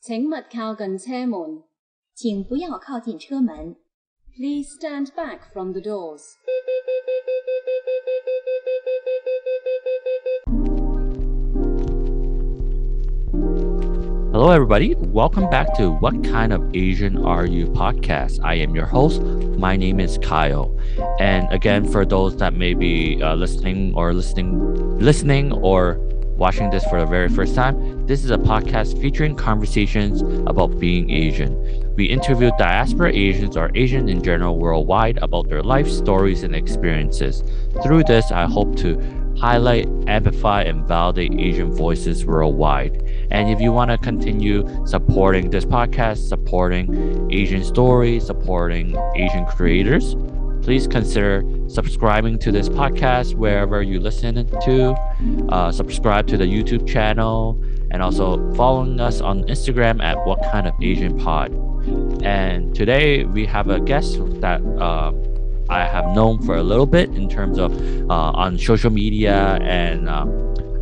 請勿靠近車門。請不要靠近車門。Please stand back from the doors. Hello, everybody. Welcome back to What Kind of Asian Are You podcast. I am your host. My name is Kyle. And again, for those that may be listening or watching this for the very first time, this is a podcast featuring conversations about being Asian. We interview diaspora Asians or Asian in general worldwide about their life stories and experiences. Through this, I hope to highlight, amplify, and validate Asian voices worldwide. And if you want to continue supporting this podcast, supporting Asian stories, supporting Asian creators, please consider subscribing to this podcast wherever you listen to, subscribe to the YouTube channel, and also following us on Instagram at What Kind of Asian Pod. And today we have a guest that I have known for a little bit in terms of on social media, and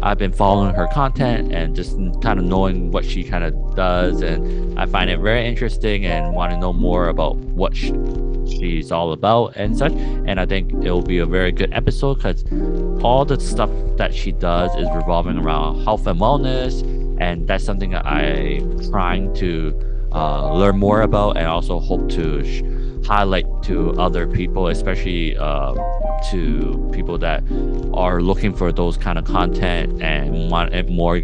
I've been following her content and just kind of knowing what she kind of does, and I find it very interesting and want to know more about what she's all about and such. And I think it will be a very good episode because all the stuff that she does is revolving around health and wellness, and that's something that I'm trying to learn more about, and also hope to highlight to other people, especially to people that are looking for those kind of content and want it more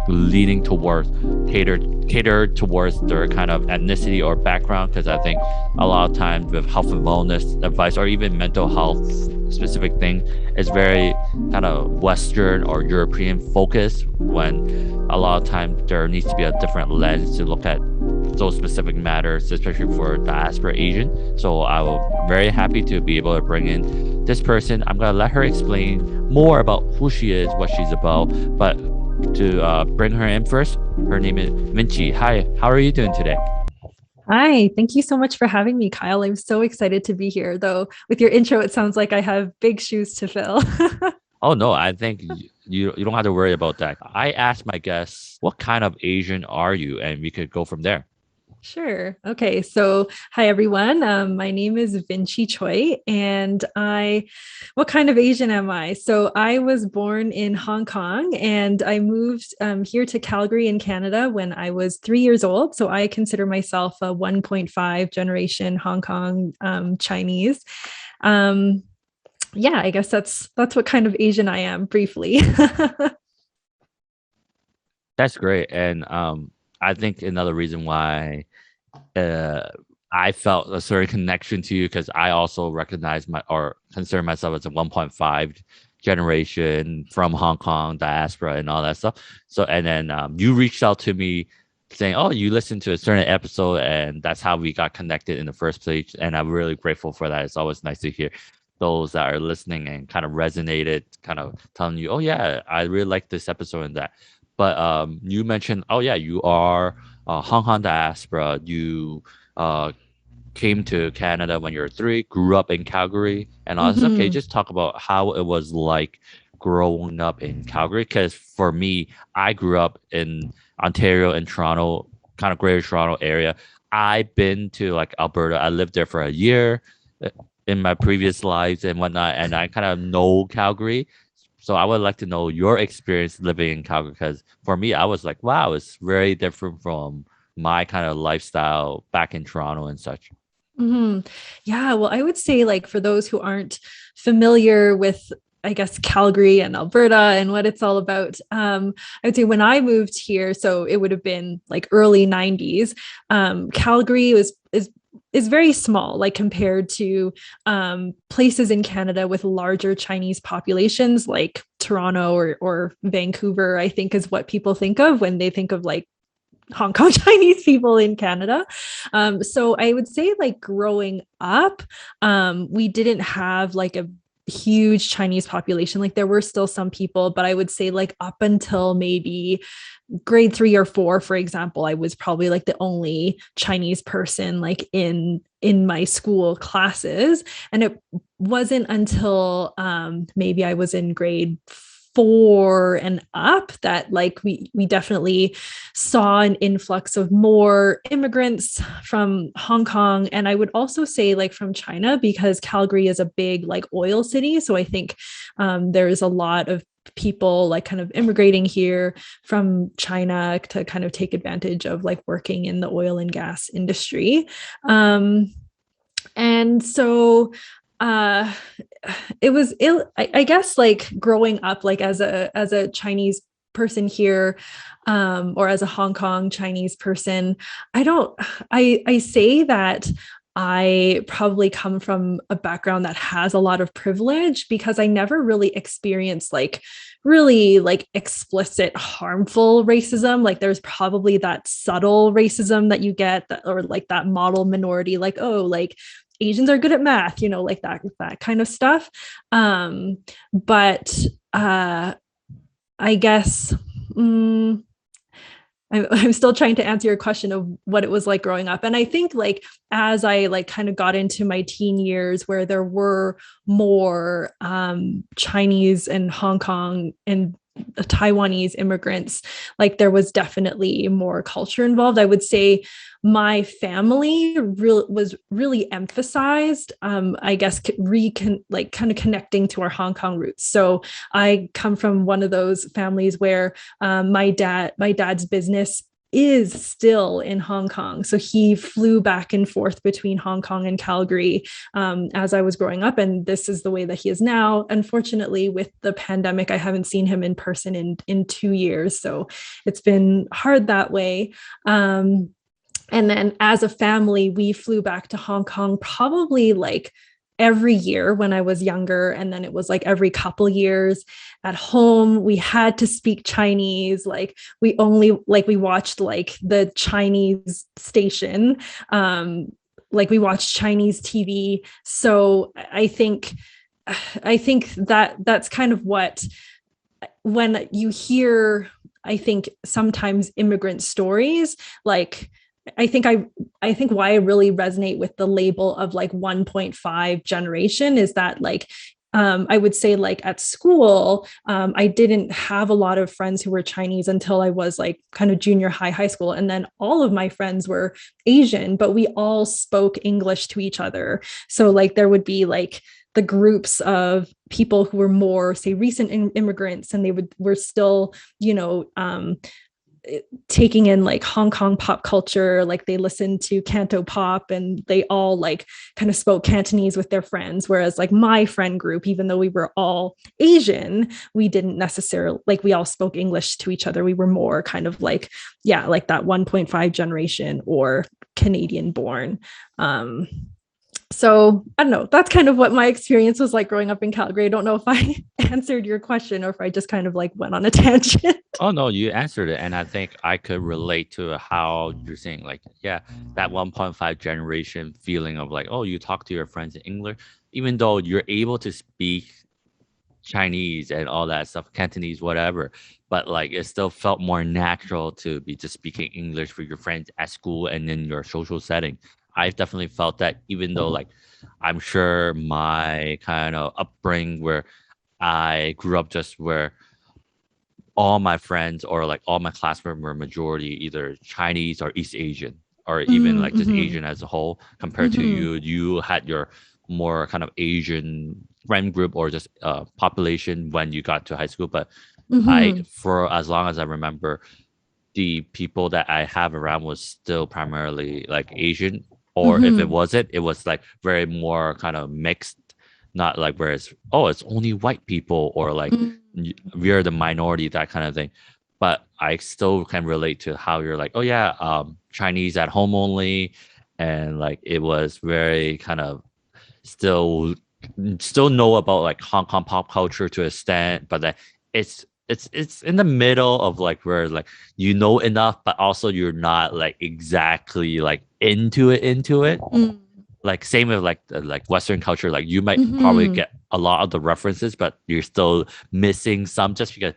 leaning towards catered towards their kind of ethnicity or background, because I think a lot of times with health and wellness advice or even mental health specific thing is very kind of Western or European focused, when a lot of times there needs to be a different lens to look at those specific matters, especially for diaspora Asian. So I will very happy to be able to bring in this person. I'm gonna let her explain more about who she is, what she's about, but to bring her in first, her name is Vincci. Hi, how are you doing today? Hi, thank you so much for having me, Kyle. I'm so excited to be here, though with your intro, it sounds like I have big shoes to fill. Oh, no, I think you don't have to worry about that. I asked my guests, what kind of Asian are you? And we could go from there. Sure. Okay. So, hi, everyone. My name is Vincci Tsui, and what kind of Asian am I? So I was born in Hong Kong, and I moved here to Calgary in Canada when I was 3 years old. So I consider myself a 1.5 generation Hong Kong Chinese. Yeah, I guess that's what kind of Asian I am briefly. That's great. And I think another reason why I felt a certain connection to you, because I also recognize or consider myself as a 1.5 generation from Hong Kong diaspora and all that stuff. So, and then you reached out to me saying, oh, you listened to a certain episode, and that's how we got connected in the first place. And I'm really grateful for that. It's always nice to hear those that are listening and kind of resonated, kind of telling you, oh yeah, I really like this episode and that. But you mentioned, oh yeah, you are Hong Kong diaspora. You came to Canada when you were 3, grew up in Calgary, and all that stuff. Okay, just talk about how it was like growing up in Calgary. Because for me, I grew up in Ontario and Toronto, kind of Greater Toronto area. I've been to like Alberta. I lived there for a year in my previous lives and whatnot, and I kind of know Calgary. So I would like to know your experience living in Calgary, because for me, I was like, wow, it's very different from my kind of lifestyle back in Toronto and such. Yeah, well, I would say, like, for those who aren't familiar with, I guess, Calgary and Alberta and what it's all about, I would say when I moved here, so it would have been like early 90s, Calgary is very small, like compared to places in Canada with larger Chinese populations like Toronto or Vancouver, I think is what people think of when they think of like Hong Kong Chinese people in Canada. So I would say, like, growing up, we didn't have like a huge Chinese population. Like, there were still some people, but I would say like up until maybe grade 3 or 4, for example, I was probably like the only Chinese person like in my school classes. And it wasn't until maybe I was in grade 4 and up that like we definitely saw an influx of more immigrants from Hong Kong. And I would also say like from China, because Calgary is a big like oil city. So I think there's a lot of people like kind of immigrating here from China to kind of take advantage of like working in the oil and gas industry. And so I guess like growing up like as a Chinese person here, or as a Hong Kong Chinese person, I say that I probably come from a background that has a lot of privilege because I never really experienced like really like explicit harmful racism. Like there's probably that subtle racism that you get that, or like that model minority, like, oh, like Asians are good at math, you know, like that kind of stuff. But I guess I'm still trying to answer your question of what it was like growing up. And I think like as I like kind of got into my teen years where there were more Chinese and Hong Kong and Taiwanese immigrants, like there was definitely more culture involved. I would say my family was really emphasized, I guess, kind of connecting to our Hong Kong roots. So I come from one of those families where my dad's business is still in Hong Kong. So he flew back and forth between Hong Kong and Calgary as I was growing up. And this is the way that he is now. Unfortunately, with the pandemic, I haven't seen him in person in 2 years. So it's been hard that way. And then as a family, we flew back to Hong Kong probably like every year when I was younger. And then it was like every couple years. At home, we had to speak Chinese. Like we watched like the Chinese station. Like we watched Chinese TV. So I think that that's kind of what, when you hear, I think sometimes immigrant stories, like I think why I really resonate with the label of like 1.5 generation is that like, I would say like at school, I didn't have a lot of friends who were Chinese until I was like kind of junior high school. And then all of my friends were Asian, but we all spoke English to each other. So like there would be like the groups of people who were more, say, recent immigrants, and were still, you know, taking in like Hong Kong pop culture, like they listened to Canto pop and they all like kind of spoke Cantonese with their friends. Whereas like my friend group, even though we were all Asian, we didn't necessarily like, we all spoke English to each other. We were more kind of like, yeah, like that 1.5 generation or Canadian born. So I don't know, that's kind of what my experience was like growing up in Calgary. I don't know if I answered your question or if I just kind of like went on a tangent. Oh, no, you answered it. And I think I could relate to how you're saying, like, yeah, that 1.5 generation feeling of like, oh, you talk to your friends in English, even though you're able to speak Chinese and all that stuff, Cantonese, whatever. But like, it still felt more natural to be just speaking English with your friends at school and in your social setting. I've definitely felt that, even though like I'm sure my kind of upbringing where I grew up just where all my friends or like all my classmates were majority either Chinese or East Asian or even like just Asian as a whole, compared to you had your more kind of Asian friend group or just population when you got to high school. But for as long as I remember, the people that I have around was still primarily like Asian. Or if it wasn't, it was like very more kind of mixed, not like where it's, oh, it's only white people or like we're the minority, that kind of thing. But I still can relate to how you're like, oh yeah, Chinese at home only. And like, it was very kind of still know about like Hong Kong pop culture to an extent, but then it's in the middle of like where like you know enough, but also you're not like exactly like into it. Like same with like Western culture, like you might probably get a lot of the references, but you're still missing some, just because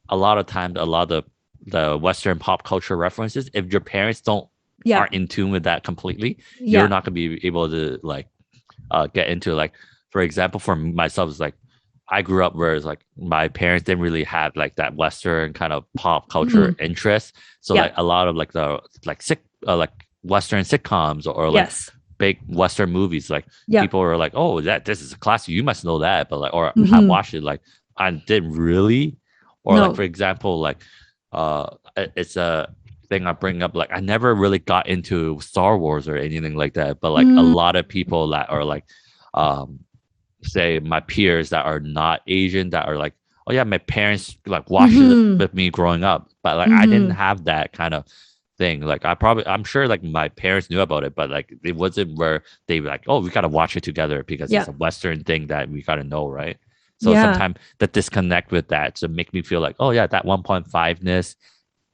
a lot of times a lot of the Western pop culture references, if your parents aren't in tune with that completely, you're not gonna be able to like get into, like, for example, for myself, it's like I grew up where it's like my parents didn't really have like that Western kind of pop culture interest. So Yeah. like a lot of like the like Western sitcoms or like Yes. big Western movies, like Yeah. people were like, oh, this is a classic, you must know that. But like, or I Mhm. watched it, like I didn't really. Or like No. for example, like it's a thing I bring up, like I never really got into Star Wars or anything like that. But like a lot of people that are like say my peers that are not Asian that are like, oh yeah, my parents like watched it with me growing up, but like I didn't have that kind of thing. Like I'm sure like my parents knew about it, but like it wasn't where they were like, oh, we gotta watch it together because it's a Western thing that we gotta know, right? So sometimes the disconnect with that to make me feel like, oh yeah, that 1.5ness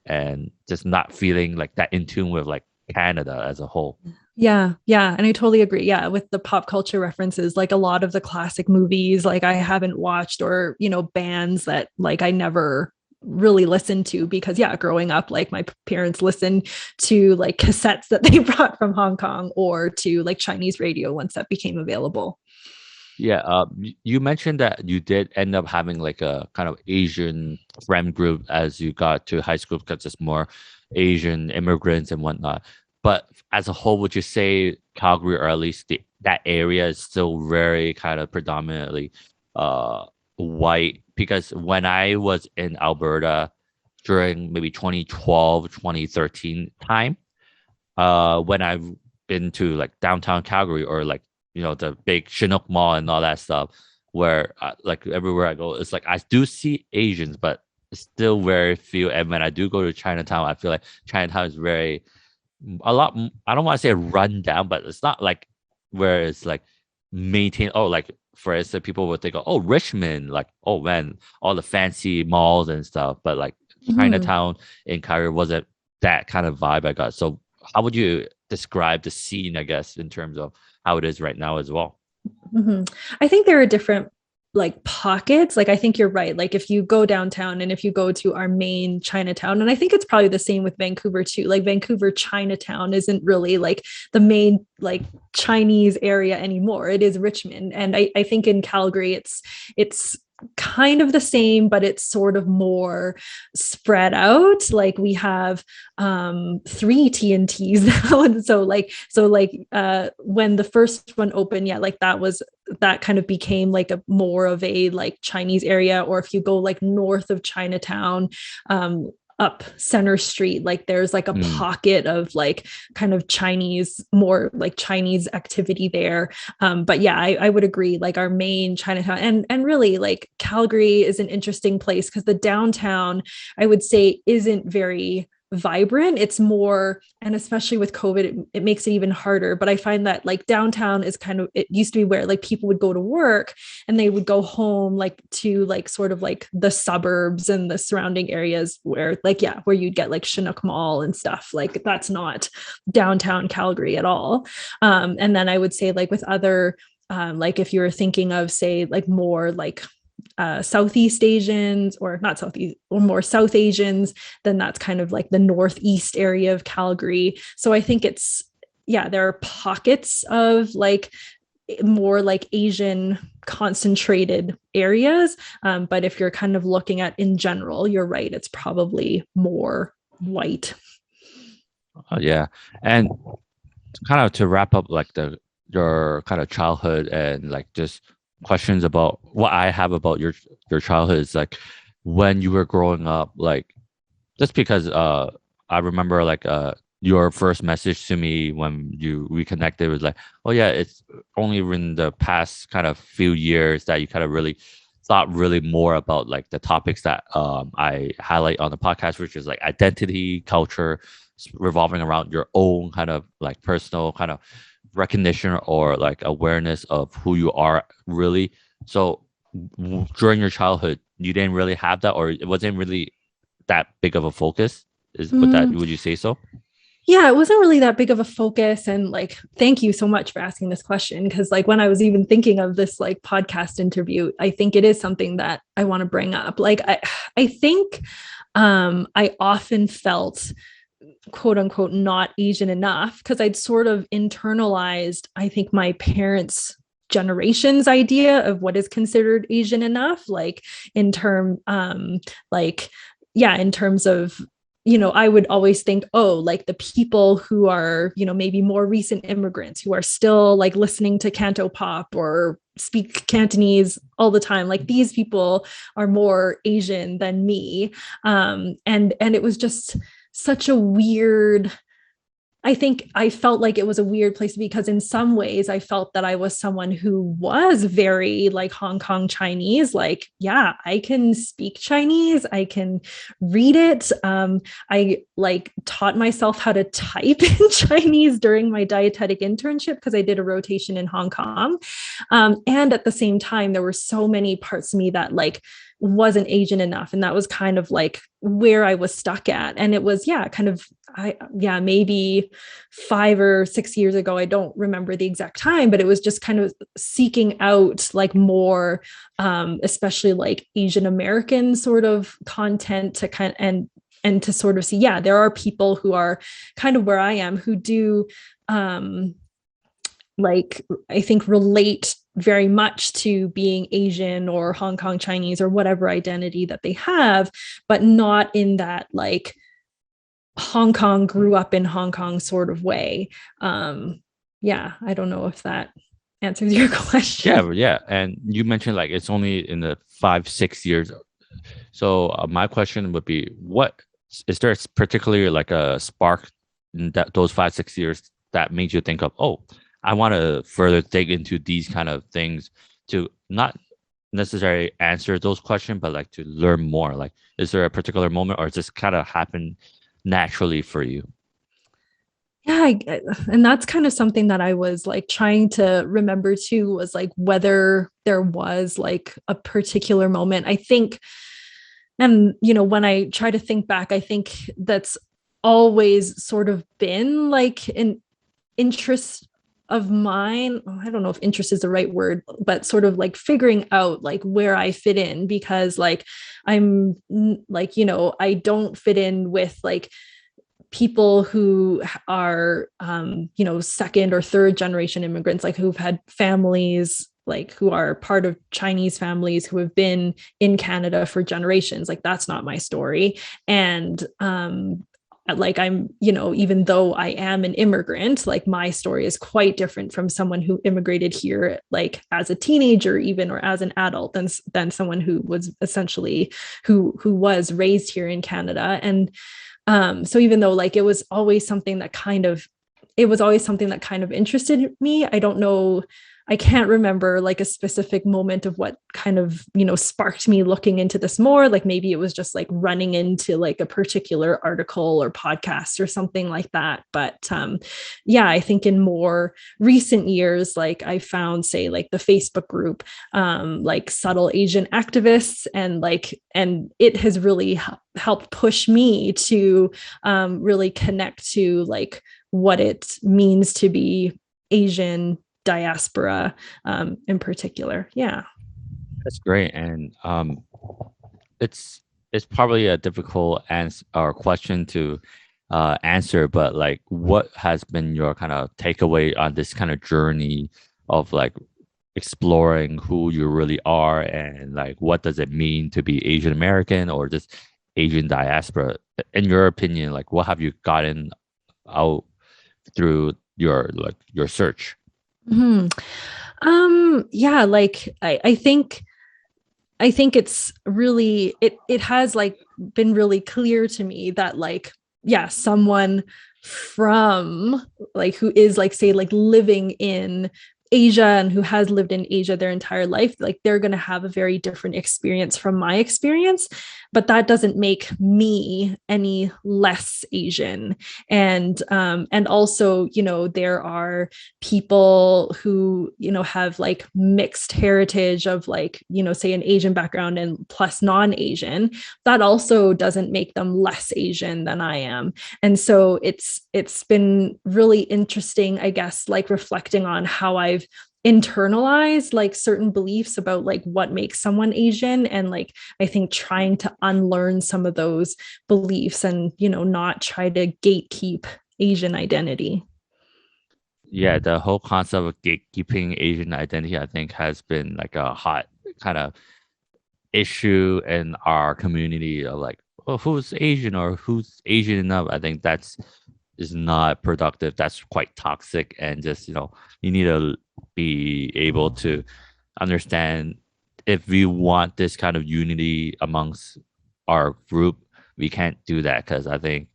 and just not feeling like that in tune with like Canada as a whole. Yeah. Yeah. And I totally agree. Yeah. With the pop culture references, like a lot of the classic movies, like I haven't watched, or, bands that like I never really listened to because growing up, like my parents listened to like cassettes that they brought from Hong Kong or to like Chinese radio once that became available. Yeah, you mentioned that you did end up having like a kind of Asian friend group as you got to high school because it's more Asian immigrants and whatnot. But as a whole, would you say Calgary, or at least that area, is still very kind of predominantly white? Because when I was in Alberta during maybe 2012, 2013 time, when I've been to like downtown Calgary or like the big Chinook Mall and all that stuff, where like everywhere I go, it's like I do see Asians, but still very few. And when I do go to Chinatown, I feel like Chinatown is very a lot. I don't want to say run down, but it's not like where it's like maintained. Oh, like for instance, people would think, oh, Richmond, like oh man, all the fancy malls and stuff. But like Chinatown in Calgary wasn't that kind of vibe I got. So how would you describe the scene, I guess, in terms of how it is right now as well? I think there are different like pockets. Like I think you're right. Like if you go downtown and if you go to our main Chinatown, and I think it's probably the same with Vancouver too. Like Vancouver Chinatown isn't really like the main like Chinese area anymore. It is Richmond. And I think in Calgary it's kind of the same, but it's sort of more spread out. Like we have 3 TNTs now. And so when the first one opened, like that kind of became like a more of a like Chinese area. Or if you go like north of Chinatown, up Center Street, like there's like a pocket of like kind of Chinese, more like Chinese activity there. But I would agree, like our main Chinatown and really like Calgary is an interesting place because the downtown, I would say, isn't very vibrant. It's more, and especially with COVID, it makes it even harder. But I find that like downtown is kind of, it used to be where like people would go to work and they would go home like to like sort of like the suburbs and the surrounding areas where like, where you'd get like Chinook Mall and stuff. Like that's not downtown Calgary at all. And then I would say like with other, like if you're thinking of say like more like Southeast Asians, or not Southeast, or more South Asians, then that's kind of like the northeast area of Calgary. So I think it's, there are pockets of like more like Asian concentrated areas. But if you're kind of looking at in general, you're right, it's probably more white. Yeah. And kind of to wrap up like your kind of childhood and like just questions about what I have about your childhood is like when you were growing up, like just because I remember like your first message to me when you reconnected was like, oh yeah, it's only in the past kind of few years that you kind of really thought really more about like the topics that I highlight on the podcast, which is like identity, culture, revolving around your own kind of like personal kind of recognition or like awareness of who you are really. So during your childhood, you didn't really have that, or it wasn't really that big of a focus? Would you say so? Yeah, it wasn't really that big of a focus. And like, thank you so much for asking this question. Cause like when I was even thinking of this like podcast interview, I think it is something that I want to bring up. Like, I think I often felt quote unquote not Asian enough because I'd sort of internalized, I think, my parents' generation's idea of what is considered Asian enough, like in terms of, I would always think, oh, like the people who are, maybe more recent immigrants who are still like listening to Canto Pop or speak Cantonese all the time, like these people are more Asian than me. And it was just such a weird, I think I felt like it was a weird place because in some ways I felt that I was someone who was very like Hong Kong Chinese. Like, yeah, I can speak Chinese. I can read it. I like taught myself how to type in Chinese during my dietetic internship because I did a rotation in Hong Kong. And at the same time, there were so many parts of me that like wasn't Asian enough. And that was kind of like where I was stuck at. And it was, maybe 5 or 6 years ago. I don't remember the exact time, but it was just kind of seeking out like more, especially like Asian American sort of content to kind of, and to sort of see, there are people who are kind of where I am who do, like, I think relate very much to being Asian or Hong Kong Chinese or whatever identity that they have, but not in that like Hong Kong grew up in Hong Kong sort of way. I don't know if that answers your question. Yeah. And you mentioned like it's only in the 5-6 years. So my question would be, what is there particularly like a spark in those 5-6 years that made you think of, oh, I want to further dig into these kind of things to not necessarily answer those questions, but like to learn more? Like, is there a particular moment or just kind of happen naturally for you? Yeah. And that's kind of something that I was like trying to remember too, was like whether there was like a particular moment. I think, and, when I try to think back, I think that's always sort of been like an interest of mine. I don't know if interest is the right word, but sort of like figuring out like where I fit in, because like I'm like, I don't fit in with like people who are, second or third generation immigrants, like who've had families, like who are part of Chinese families who have been in Canada for generations. Like that's not my story. And, like I'm, even though I am an immigrant, like my story is quite different from someone who immigrated here, like as a teenager, even, or as an adult than someone who was essentially who was raised here in Canada. And so even though like it was always something that kind of interested me, I don't know, I can't remember like a specific moment of what kind of, sparked me looking into this more. Like maybe it was just like running into like a particular article or podcast or something like that. But I think in more recent years, like I found, say, like the Facebook group, like Subtle Asian Activists, and it has really helped push me to really connect to like what it means to be Asian diaspora in particular. Yeah, that's great. And it's probably a difficult answer or question to answer, but like what has been your kind of takeaway on this kind of journey of like exploring who you really are, and like what does it mean to be Asian American or just Asian diaspora? In your opinion, like what have you gotten out through your search? Mm-hmm. I think it's really, it has like been really clear to me that like, someone from like, who is like, say, like living in Asia and who has lived in Asia their entire life, like they're going to have a very different experience from my experience, but that doesn't make me any less Asian. And also, there are people who, have like mixed heritage of like, say an Asian background and plus non-Asian. That also doesn't make them less Asian than I am. And so it's been really interesting, I guess, like reflecting on how I've internalized like certain beliefs about like what makes someone Asian, and like I think trying to unlearn some of those beliefs and not try to gatekeep Asian identity. Yeah, the whole concept of gatekeeping Asian identity, I think, has been like a hot kind of issue in our community of like, oh, who's Asian or who's Asian enough. I think that's is not productive. That's quite toxic, and just you need to be able to understand if we want this kind of unity amongst our group, we can't do that because I think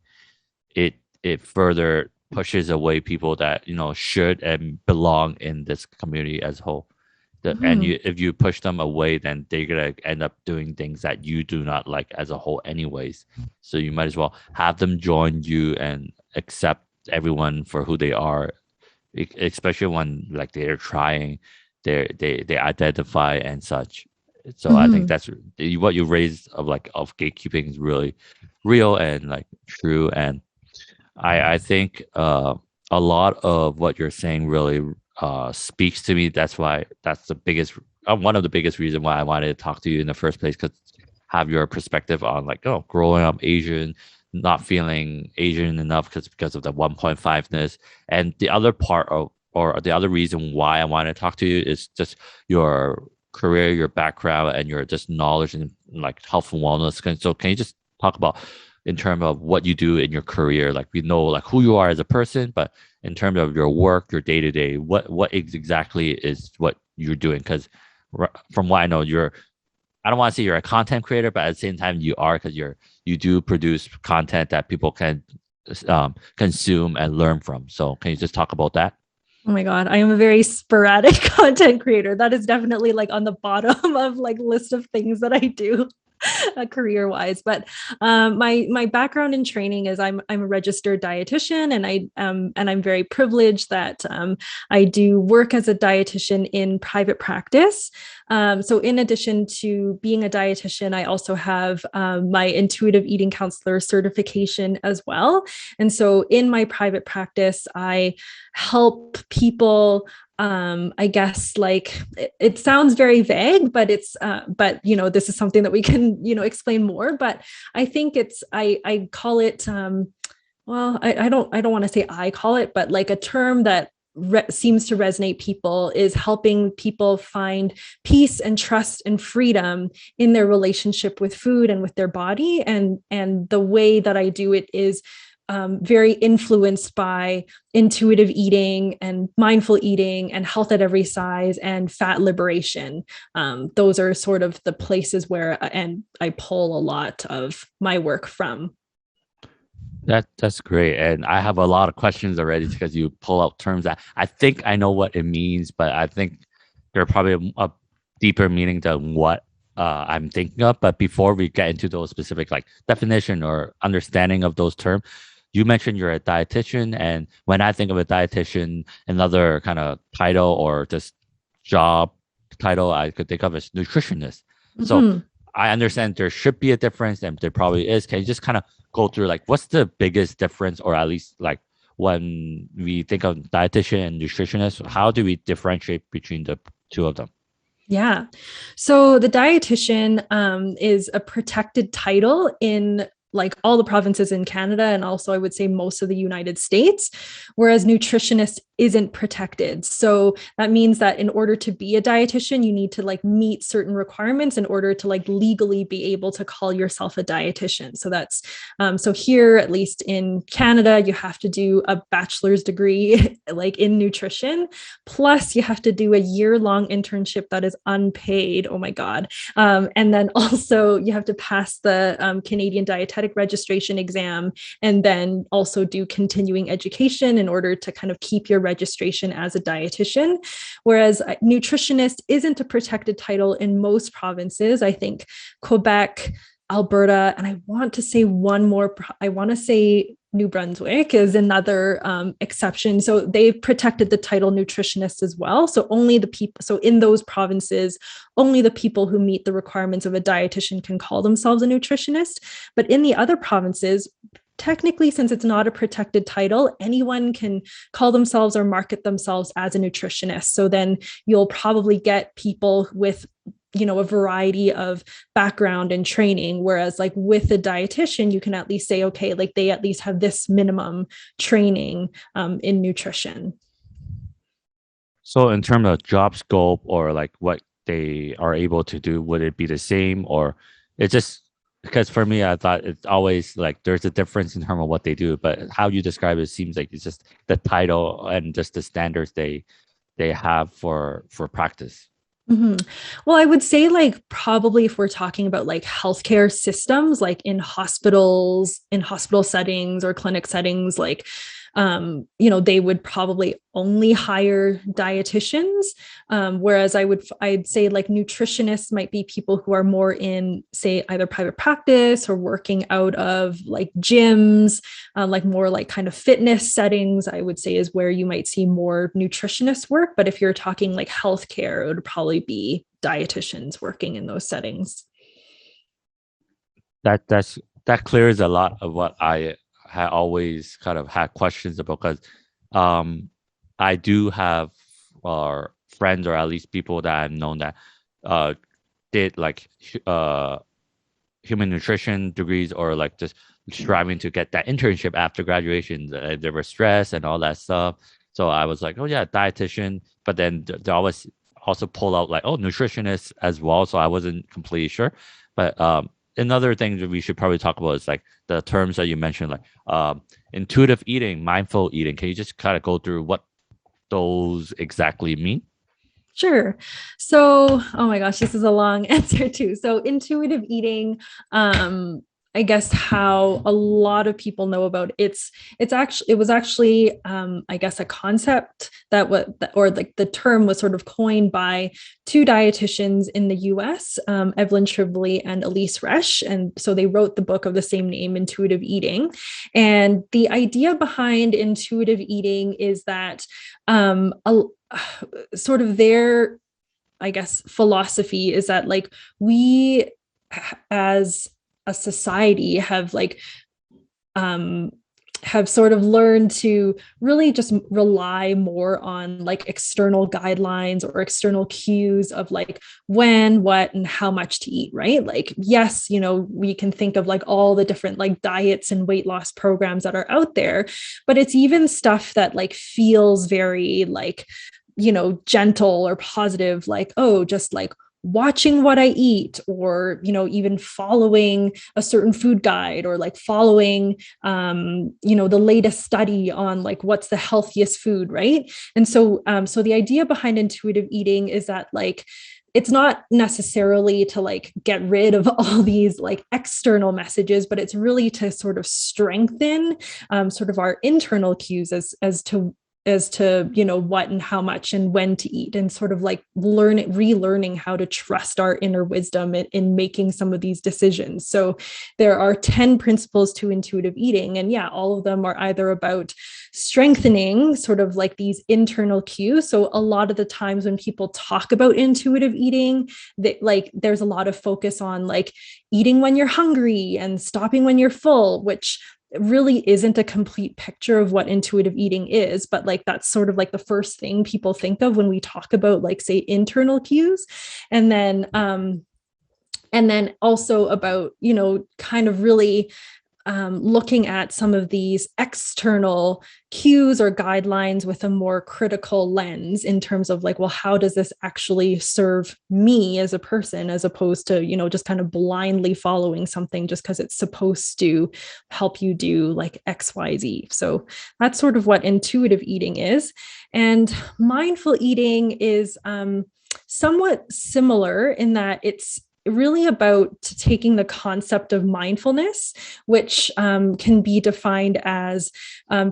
it further pushes away people that should and belong in this community as a whole. And if you push them away, then they're gonna end up doing things that you do not like as a whole, anyways. So you might as well have them join you and accept everyone for who they are, especially when like they're trying, they identify and such. So I think that's what you raised of gatekeeping is really real and like true. And I think a lot of what you're saying really speaks to me. That's the biggest one of the biggest reasons why I wanted to talk to you in the first place, because have your perspective on like, oh, growing up Asian, not feeling Asian enough because of the 1.5ness. And the other part of, or the other reason why I want to talk to you is just your career, your background, and your just knowledge in like health and wellness. So can you just talk about in terms of what you do in your career? Like, we know like who you are as a person, but in terms of your work, your day to day, what exactly is what you're doing? Because from what I know, I don't want to say you're a content creator, but at the same time you are, because you do produce content that people can consume and learn from. So can you just talk about that? Oh my God, I am a very sporadic content creator. That is definitely like on the bottom of like list of things that I do. Career wise, but my background in training is I'm a registered dietitian, and I'm very privileged that I do work as a dietitian in private practice. So in addition to being a dietitian, I also have my intuitive eating counselor certification as well. And so in my private practice, I help people. I guess like it sounds very vague, but but this is something that we can, explain more. But I think I call it, well, I don't want to say I call it, but like a term that seems to resonate people is helping people find peace and trust and freedom in their relationship with food and with their body. And the way that I do it is very influenced by intuitive eating and mindful eating and health at every size and fat liberation. Those are sort of the places where and I pull a lot of my work from. That's great. And I have a lot of questions already because you pull out terms that I think I know what it means, but I think there are probably a deeper meaning to what I'm thinking of. But before we get into those specific like definition or understanding of those terms, you mentioned you're a dietitian, and when I think of a dietitian, another kind of title or just job title I could think of is nutritionist. So I understand there should be a difference, and there probably is. Can you just kind of go through like what's the biggest difference, or at least like when we think of dietitian and nutritionist, how do we differentiate between the two of them? Yeah. So the dietitian is a protected title in like all the provinces in Canada, and also I would say most of the United States, whereas nutritionist isn't protected. So that means that in order to be a dietitian, you need to like meet certain requirements in order to like legally be able to call yourself a dietitian. So that's so here, at least in Canada, you have to do a bachelor's degree like in nutrition, plus you have to do a year-long internship that is unpaid. Oh my God. And then also you have to pass the Canadian Dietetic Registration exam, and then also do continuing education in order to kind of keep your registration as a dietitian. Whereas nutritionist isn't a protected title in most provinces. I think Quebec, Alberta, and I want to say one more, I want to say New Brunswick is another exception. So they've protected the title nutritionist as well. So only the people, so in those provinces, only the people who meet the requirements of a dietitian can call themselves a nutritionist. But in the other provinces, technically, since it's not a protected title, anyone can call themselves or market themselves as a nutritionist. So then you'll probably get people with a variety of background and training, whereas like with a dietitian, you can at least say, okay, like they at least have this minimum training in nutrition. So in terms of job scope or like what they are able to do, would it be the same, or it just, because for me, I thought it's always like there's a difference in terms of what they do, but how you describe it seems like it's just the title and just the standards they have for practice. Mhm. Well, I would say like probably if we're talking about like healthcare systems, like in hospitals, in hospital settings or clinic settings, like they would probably only hire dietitians. Whereas I'd say like nutritionists might be people who are more in, say, either private practice or working out of like gyms, like more like kind of fitness settings, I would say is where you might see more nutritionist work. But if you're talking like healthcare, it would probably be dietitians working in those settings. That clears a lot of what I had always kind of had questions about, because I do have friends, or at least people that I've known that did like human nutrition degrees, or like just striving to get that internship after graduation. There were stress and all that stuff. So I was like, oh yeah, dietitian. But then they always also pull out like, oh, nutritionist as well. So I wasn't completely sure. But another thing that we should probably talk about is like the terms that you mentioned, like intuitive eating, mindful eating. Can you just kind of go through what those exactly mean? Sure. So, oh my gosh, this is a long answer too. So, intuitive eating, I guess how a lot of people know about it was actually I guess a concept that or like the term was sort of coined by two dietitians in the US, Evelyn Trively and Elise Resch. And so they wrote the book of the same name, Intuitive Eating. And the idea behind intuitive eating is that sort of their, I guess, philosophy is that like we as a society have like have sort of learned to really just rely more on like external guidelines or external cues of like when, what, and how much to eat, right? Like, yes, we can think of like all the different like diets and weight loss programs that are out there, but it's even stuff that like feels very like, gentle or positive, like, oh, just like watching what I eat, or, even following a certain food guide, or like following, the latest study on like what's the healthiest food, right? And so, so the idea behind intuitive eating is that like, it's not necessarily to like get rid of all these like external messages, but it's really to sort of strengthen sort of our internal cues as to what and how much and when to eat, and sort of like relearning how to trust our inner wisdom in making some of these decisions. So there are 10 principles to intuitive eating, and yeah, all of them are either about strengthening sort of like these internal cues. So a lot of the times when people talk about intuitive eating, there's a lot of focus on like eating when you're hungry and stopping when you're full, which really isn't a complete picture of what intuitive eating is, but like that's sort of like the first thing people think of when we talk about like, say, internal cues. And then also about, kind of really looking at some of these external cues or guidelines with a more critical lens in terms of like, well, how does this actually serve me as a person, as opposed to, just kind of blindly following something just because it's supposed to help you do like XYZ. So that's sort of what intuitive eating is. And mindful eating is somewhat similar in that it's really about taking the concept of mindfulness, which can be defined as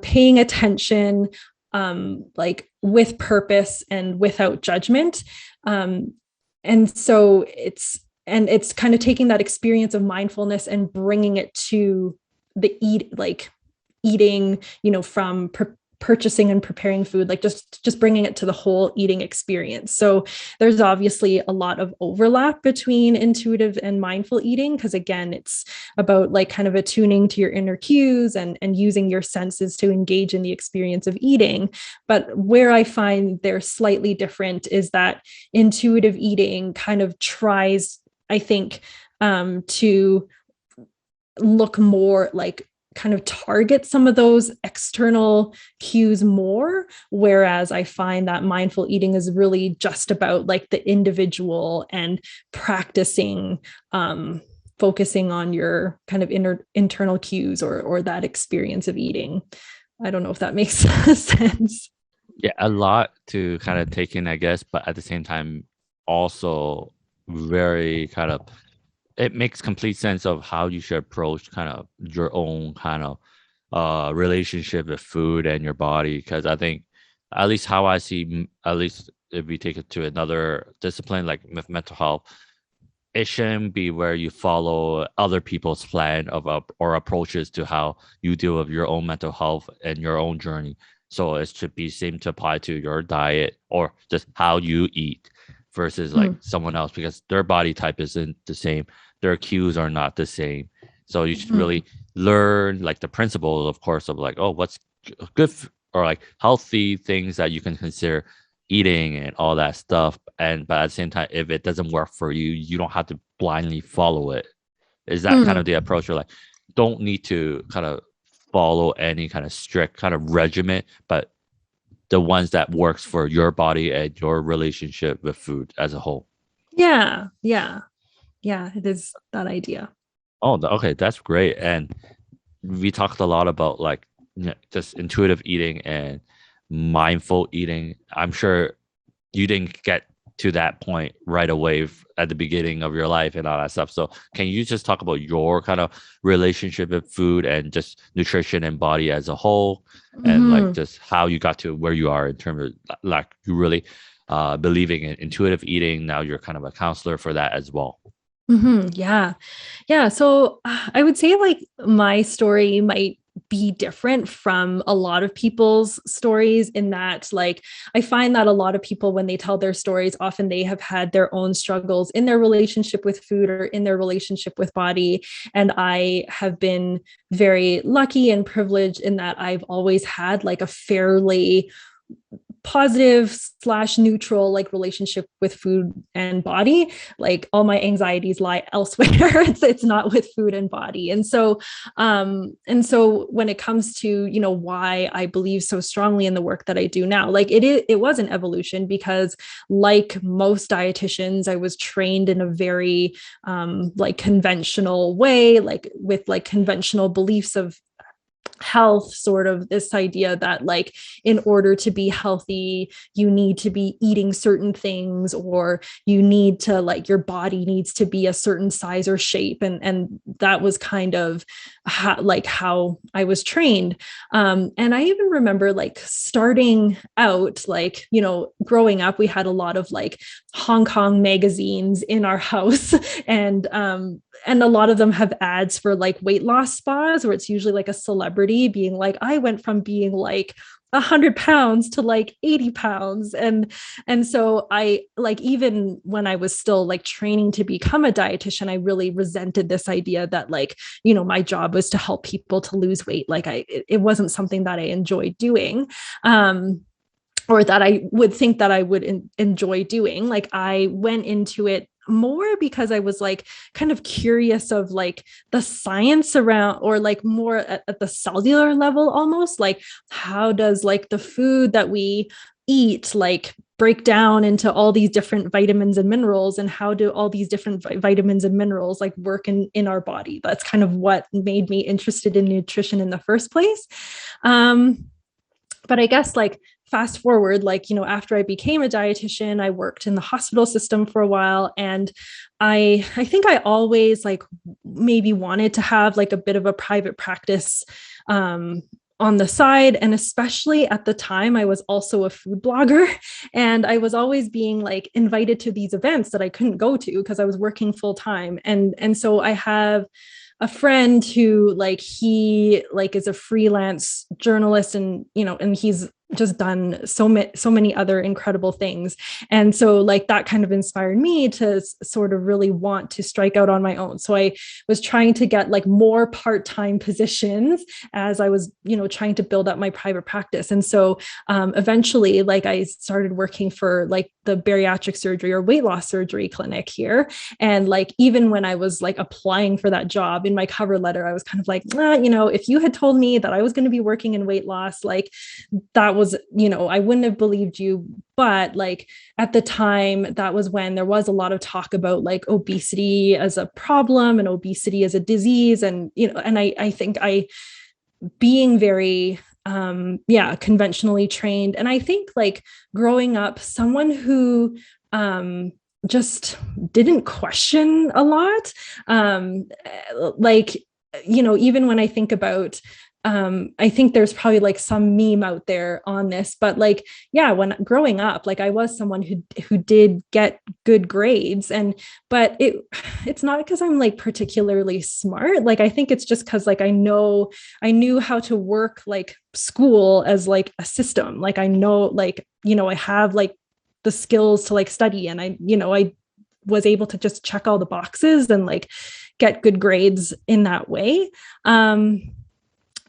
paying attention, like with purpose and without judgment. And so it's kind of taking that experience of mindfulness and bringing it to the eating, from purchasing and preparing food, like just bringing it to the whole eating experience. So there's obviously a lot of overlap between intuitive and mindful eating, because again, it's about like kind of attuning to your inner cues and using your senses to engage in the experience of eating. But where I find they're slightly different is that intuitive eating kind of tries, I think, to look more like kind of target some of those external cues more. Whereas I find that mindful eating is really just about like the individual and practicing, focusing on your kind of internal cues or that experience of eating. I don't know if that makes sense. Yeah, a lot to kind of take in, I guess, but at the same time, also very kind of, it makes complete sense of how you should approach kind of your own kind of relationship with food and your body. Because I think, at least how I see, at least if we take it to another discipline like with mental health, it shouldn't be where you follow other people's plan of or approaches to how you deal with your own mental health and your own journey. So it should be same to apply to your diet or just how you eat versus like someone else, because their body type isn't the same. Their cues are not the same. So you should really learn like the principles, of course, of like, oh, what's good or like healthy things that you can consider eating and all that stuff. But at the same time, if it doesn't work for you, you don't have to blindly follow it. Is that kind of the approach? You're like, don't need to kind of follow any kind of strict kind of regimen, but the ones that works for your body and your relationship with food as a whole. Yeah, it is that idea. Oh, okay, that's great. And we talked a lot about like just intuitive eating and mindful eating. I'm sure you didn't get to that point right away at the beginning of your life and all that stuff. So can you just talk about your kind of relationship with food and just nutrition and body as a whole, and like just how you got to where you are in terms of like you really believing in intuitive eating. Now you're kind of a counselor for that as well. Yeah. So I would say like my story might be different from a lot of people's stories in that, like, I find that a lot of people, when they tell their stories, often they have had their own struggles in their relationship with food or in their relationship with body. And I have been very lucky and privileged in that I've always had like a fairly positive / neutral like relationship with food and body. Like all my anxieties lie elsewhere. it's not with food and body. And so when it comes to, you know, why I believe so strongly in the work that I do now, like it was an evolution, because like most dietitians, I was trained in a very like conventional way, like with like conventional beliefs of health, sort of this idea that like in order to be healthy you need to be eating certain things, or you need to like your body needs to be a certain size or shape, and that was kind of how I was trained. And I even remember like starting out, like, you know, growing up, we had a lot of like Hong Kong magazines in our house, and a lot of them have ads for like weight loss spas, where it's usually like a celebrity being like, I went from being like 100 pounds to like 80 pounds. And so I, like, even when I was still like training to become a dietitian, I really resented this idea that like, you know, my job was to help people to lose weight. Like it wasn't something that I enjoyed doing. Or that I would think that I would enjoy doing. Like I went into it more because I was like kind of curious of like the science around, or like more at the cellular level, almost like how does like the food that we eat like break down into all these different vitamins and minerals, and how do all these different vitamins and minerals like work in our body. That's kind of what made me interested in nutrition in the first place. But I guess like fast forward, like, you know, after I became a dietitian, I worked in the hospital system for a while. And I think I always like maybe wanted to have like a bit of a private practice on the side. And especially at the time, I was also a food blogger, and I was always being like invited to these events that I couldn't go to because I was working full time. And so I have a friend who like, he like is a freelance journalist, and, you know, and he's just done so many other incredible things. And so like that kind of inspired me to sort of really want to strike out on my own. So I was trying to get like more part-time positions as I was, trying to build up my private practice. And so eventually, like I started working for like the bariatric surgery or weight loss surgery clinic here. And like, even when I was like applying for that job, in my cover letter, I was kind of like, if you had told me that I was going to be working in weight loss, like that was, I wouldn't have believed you. But like at the time, that was when there was a lot of talk about like obesity as a problem and obesity as a disease. And, and I think being very, conventionally trained. And I think like growing up, someone who, just didn't question a lot. Even when I think about, I think there's probably like some meme out there on this, but like, when growing up, like I was someone who did get good grades, but it's not because I'm like particularly smart. Like, I think it's just because like I knew how to work like school as like a system. Like, I know, like, I have like the skills to like study, and I was able to just check all the boxes and like get good grades in that way.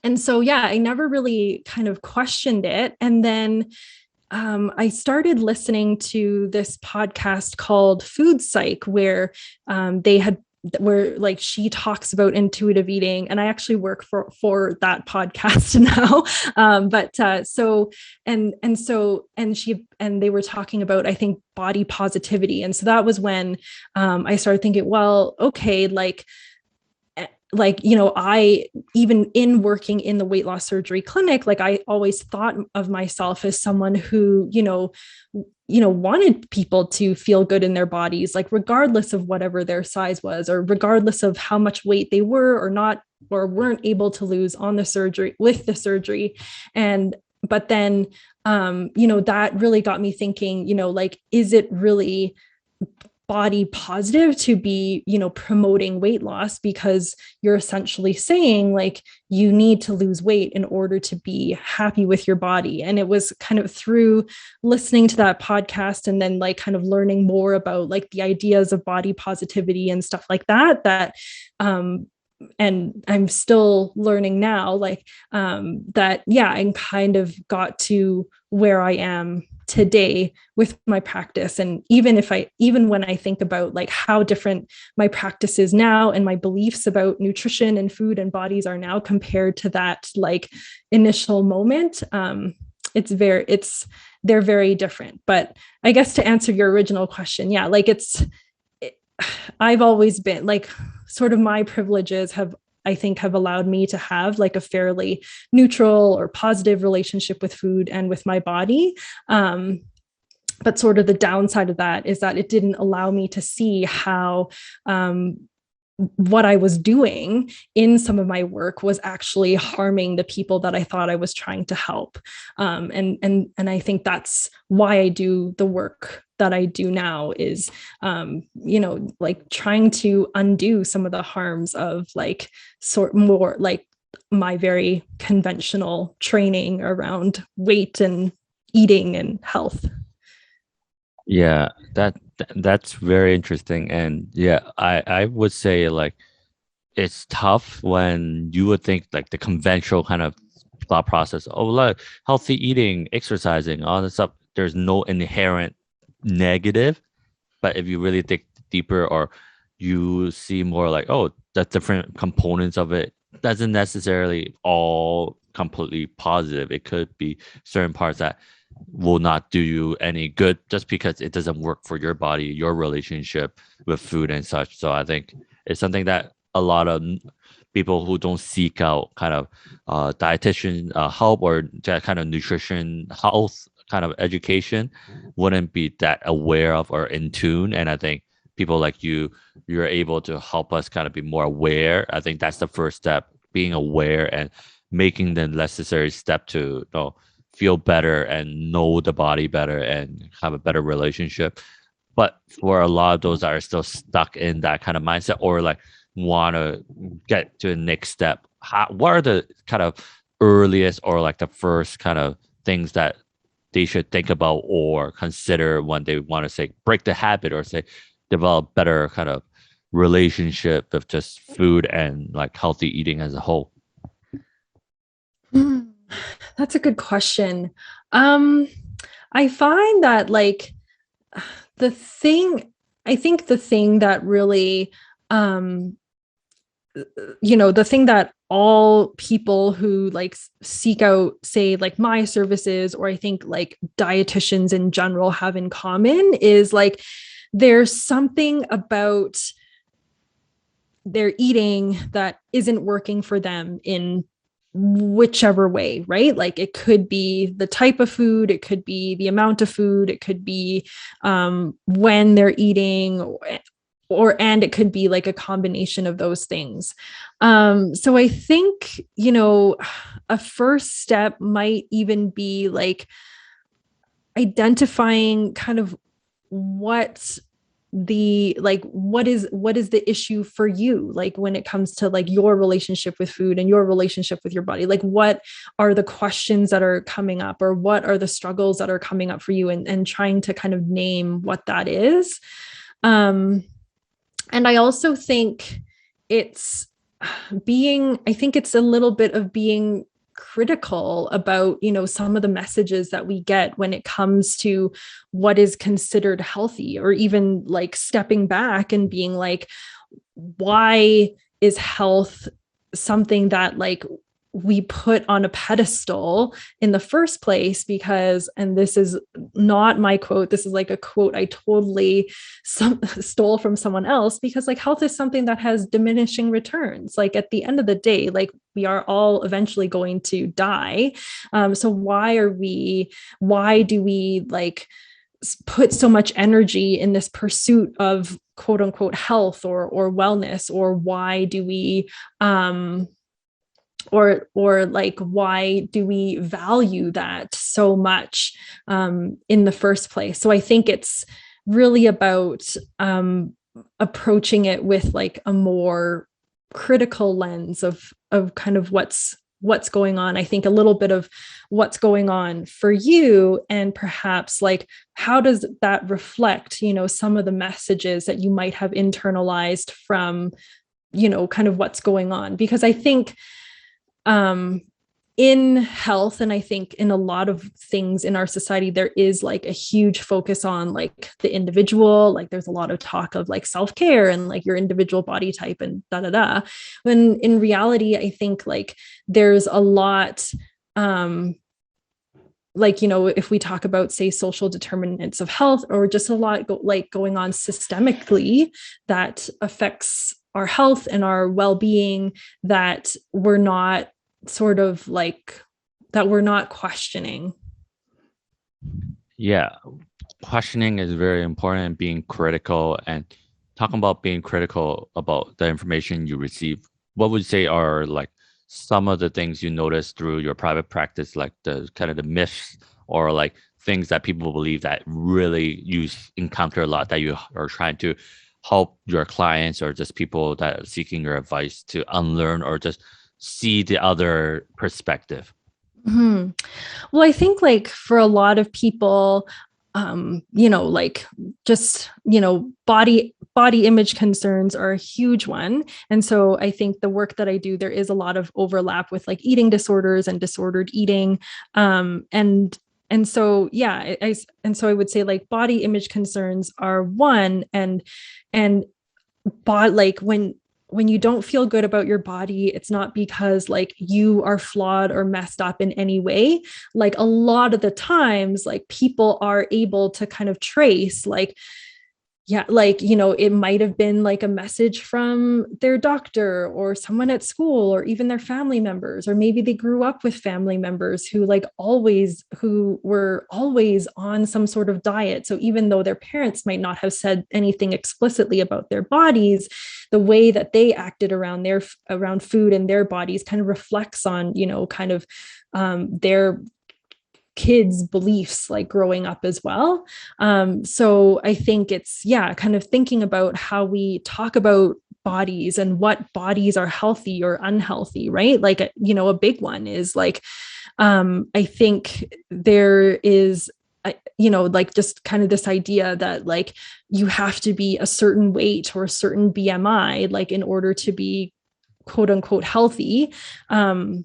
And so, I never really kind of questioned it. And then I started listening to this podcast called Food Psych, where like she talks about intuitive eating, and I actually work for that podcast now. And they were talking about, I think, body positivity. And so that was when I started thinking, well, okay, I, even in working in the weight loss surgery clinic, like I always thought of myself as someone who, wanted people to feel good in their bodies, like regardless of whatever their size was, or regardless of how much weight they were or not, or weren't able to lose with the surgery. But then, that really got me thinking, like, is it really body positive to be, promoting weight loss? Because you're essentially saying like, you need to lose weight in order to be happy with your body. And it was kind of through listening to that podcast and then like kind of learning more about like the ideas of body positivity and stuff like that, and I'm still learning now, like, I kind of got to where I am today with my practice. And even when I think about like how different my practice is now and my beliefs about nutrition and food and bodies are now compared to that like initial moment, they're very different. But I guess to answer your original question, I've always been like, sort of my privileges have allowed me to have like a fairly neutral or positive relationship with food and with my body. But sort of the downside of that is that it didn't allow me to see how what I was doing in some of my work was actually harming the people that I thought I was trying to help. And I think that's why I do the work that I do now, is, like trying to undo some of the harms of like more like my very conventional training around weight and eating and health. Yeah, that's very interesting. And I would say like it's tough when you would think like the conventional kind of thought process, oh, look, healthy eating, exercising, all this stuff, there's no inherent negative. But if you really dig deeper, or you see more like, oh, the different components of it doesn't necessarily all completely positive. It could be certain parts that will not do you any good just because it doesn't work for your body, your relationship with food and such. So I think it's something that a lot of people who don't seek out kind of dietitian help or that kind of nutrition health kind of education wouldn't be that aware of or in tune. And I think people like you're able to help us kind of be more aware. I think that's the first step, being aware and making the necessary step to feel better and know the body better and have a better relationship. But for a lot of those that are still stuck in that kind of mindset, or like want to get to the next step, what are the kind of earliest or like the first kind of things that they should think about or consider when they want to say break the habit or say develop better kind of relationship with just food and like healthy eating as a whole? That's a good question. I find that like the thing that really, the thing that all people who like seek out, say like my services, or I think like dietitians in general have in common is like, there's something about their eating that isn't working for them in whichever way, right? Like it could be the type of food, it could be the amount of food, it could be when they're eating, and it could be like a combination of those things. So I think, a first step might even be like identifying kind of what is the issue for you, like when it comes to like your relationship with food and your relationship with your body. Like what are the questions that are coming up, or what are the struggles that are coming up for you, and trying to kind of name what that is. And I also think it's a little bit of being critical about, some of the messages that we get when it comes to what is considered healthy, or even like stepping back and being like, why is health something that like we put on a pedestal in the first place? Because, and this is not my quote, this is like a quote I totally stole from someone else, because like health is something that has diminishing returns. Like at the end of the day, like we are all eventually going to die. So why do we like put so much energy in this pursuit of quote unquote health or wellness? Or why do we, or like, why do we value that so much in the first place? So I think it's really about approaching it with like a more critical lens of kind of what's going on. I think a little bit of what's going on for you, and perhaps like, how does that reflect, some of the messages that you might have internalized from, kind of what's going on. Because I think in health, and I think in a lot of things in our society, there is like a huge focus on like the individual. Like there's a lot of talk of like self-care and like your individual body type and when in reality, I think like there's a lot, like, if we talk about, say, social determinants of health, or just a lot going on systemically that affects our health and our well-being, that we're not questioning. Yeah, questioning is very important, being critical, and talking about being critical about the information you receive. What would you say are like some of the things you notice through your private practice, like the kind of the myths or like things that people believe that really you encounter a lot, that you are trying to help your clients or just people that are seeking your advice to unlearn or just see the other perspective? Mm-hmm. Well, I think like for a lot of people, like just, body image concerns are a huge one. And so I think the work that I do, there is a lot of overlap with like eating disorders and disordered eating. And so, yeah, so I would say like body image concerns are one, and like when you don't feel good about your body, it's not because like you are flawed or messed up in any way. Like a lot of the times, like people are able to kind of trace like, yeah, like, it might have been like a message from their doctor or someone at school, or even their family members, or maybe they grew up with family members who were always on some sort of diet. So even though their parents might not have said anything explicitly about their bodies, the way that they acted around food and their bodies kind of reflects on, kind of their kids' beliefs like growing up as well. So I think it's, kind of thinking about how we talk about bodies and what bodies are healthy or unhealthy, right? Like, a big one is like, I think there is, like just kind of this idea that like you have to be a certain weight or a certain BMI, like in order to be quote unquote healthy. And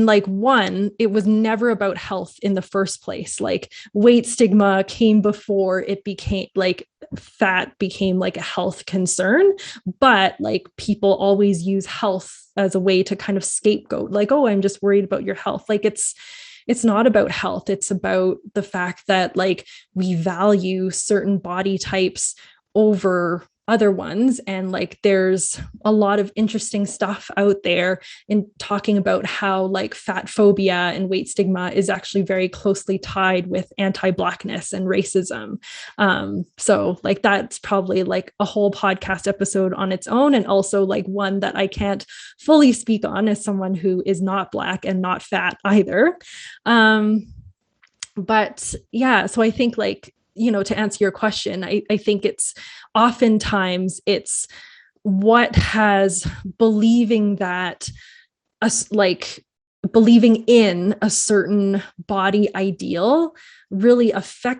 like it was never about health in the first place. Like weight stigma came before it became like fat became like a health concern, but like people always use health as a way to kind of scapegoat, like, oh, I'm just worried about your health. Like it's not about health. It's about the fact that like we value certain body types over other ones. And like, there's a lot of interesting stuff out there in talking about how like fat phobia and weight stigma is actually very closely tied with anti-Blackness and racism. So like, that's probably like a whole podcast episode on its own. And also like one that I can't fully speak on as someone who is not Black and not fat either. But yeah, so I think like, to answer your question, I think it's oftentimes it's what has believing in a certain body ideal really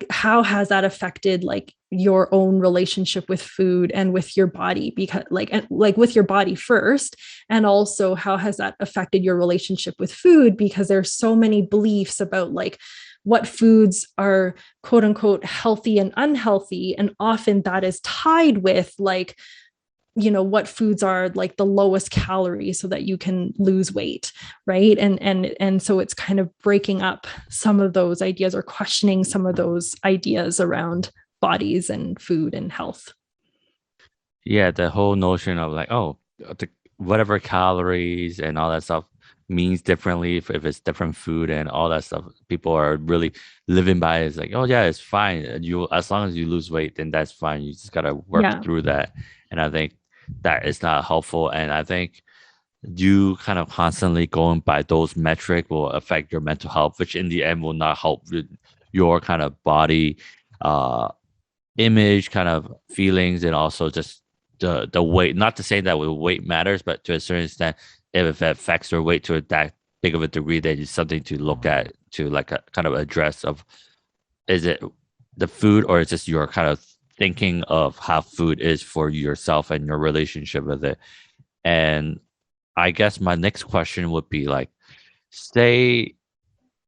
how has that affected like your own relationship with food and with your body, because like with your body first, and also how has that affected your relationship with food, because there's so many beliefs about like what foods are quote unquote healthy and unhealthy. And often that is tied with like, what foods are like the lowest calories so that you can lose weight. Right. And so it's kind of breaking up some of those ideas or questioning some of those ideas around bodies and food and health. Yeah. The whole notion of like, whatever calories and all that stuff means differently if it's different food and all that stuff. People are really living by it. It's like, oh yeah, it's fine. As long as you lose weight, then that's fine. You just gotta work through that. And I think that is not helpful. And I think you kind of constantly going by those metrics will affect your mental health, which in the end will not help your kind of body image, kind of feelings, and also just the weight. Not to say that weight matters, but to a certain extent, if it affects your weight to that big of a degree, then it's something to look at, to like a kind of address of, is it the food or is just your kind of thinking of how food is for yourself and your relationship with it. And I guess my next question would be like, say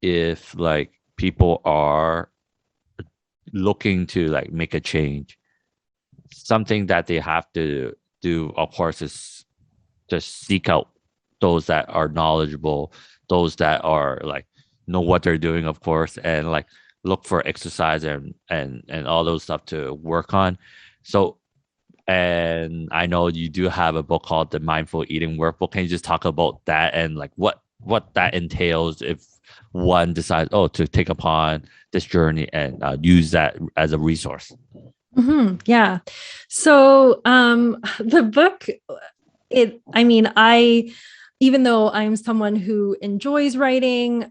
if like people are looking to like make a change, something that they have to do, of course, is just seek out those that are knowledgeable, those that are like know what they're doing, of course, and like look for exercise and all those stuff to work on. So, and I know you do have a book called the Mindful Eating Workbook. Can you just talk about that and like what that entails if one decides to take upon this journey and use that as a resource? Mm-hmm. Yeah. So the book, even though I'm someone who enjoys writing,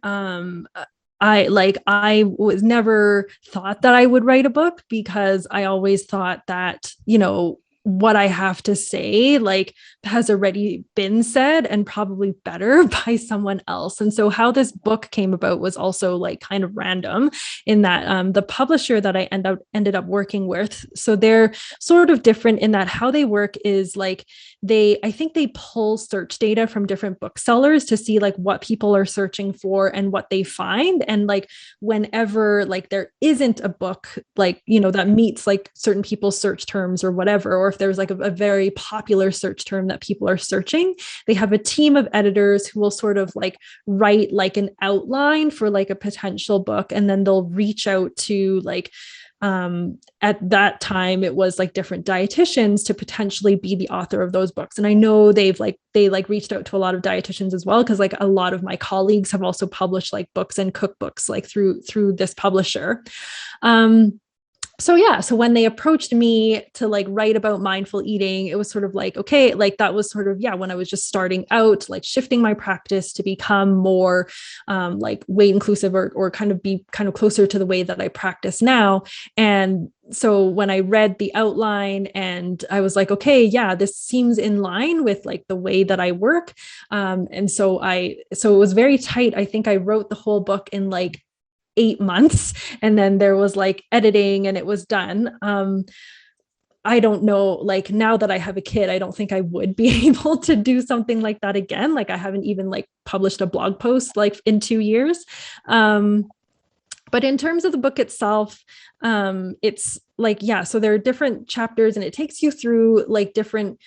I was never thought that I would write a book, because I always thought that, what I have to say like has already been said and probably better by someone else. And so how this book came about was also like kind of random, in that the publisher that I ended up working with, so they're sort of different in that how they work is like I think they pull search data from different booksellers to see like what people are searching for and what they find. And like whenever like there isn't a book like, that meets like certain people's search terms or whatever, or if there's like a very popular search term that people are searching, they have a team of editors who will sort of like write like an outline for like a potential book. And then they'll reach out to like, at that time it was like different dietitians to potentially be the author of those books. And I know they reached out to a lot of dietitians as well, because like a lot of my colleagues have also published like books and cookbooks like through this publisher. so when they approached me to like write about mindful eating, it was sort of like, okay, like that was sort of, when I was just starting out, like shifting my practice to become more like weight inclusive or kind of be kind of closer to the way that I practice now. And so when I read the outline and I was like, okay, yeah, this seems in line with like the way that I work. And so it was very tight. I think I wrote the whole book in like 8 months, and then there was like editing and it was done. I don't know, like now that I have a kid, I don't think I would be able to do something like that again. Like I haven't even like published a blog post like in 2 years. But in terms of the book itself, it's like, so there are different chapters and it takes you through like different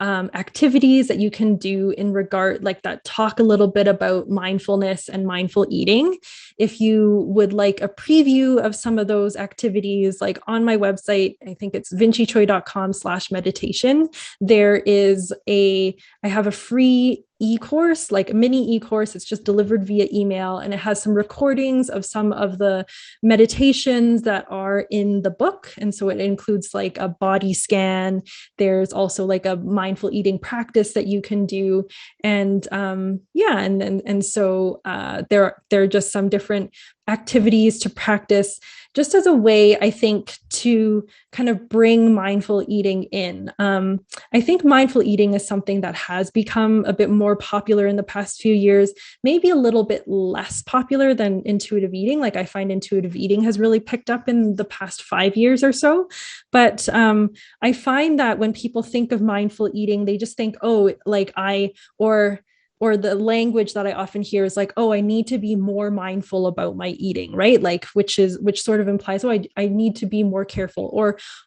activities that you can do in regard like that talk a little bit about mindfulness and mindful eating. If you would like a preview of some of those activities, like on my website, I think it's vincitstsui.com/meditation. I have a free e-course, like a mini e-course. It's just delivered via email, and it has some recordings of some of the meditations that are in the book. And so it includes like a body scan. There's also like a mindful eating practice that you can do. And so there are just some different activities to practice just as a way, I think, to kind of bring mindful eating in. I think mindful eating is something that has become a bit more popular in the past few years, maybe a little bit less popular than intuitive eating. Like I find intuitive eating has really picked up in the past 5 years or so. But I find that when people think of mindful eating, they just think, oh, like or the language that I often hear is like, oh, I need to be more mindful about my eating, right? Like, which sort of implies, oh, I need to be more careful,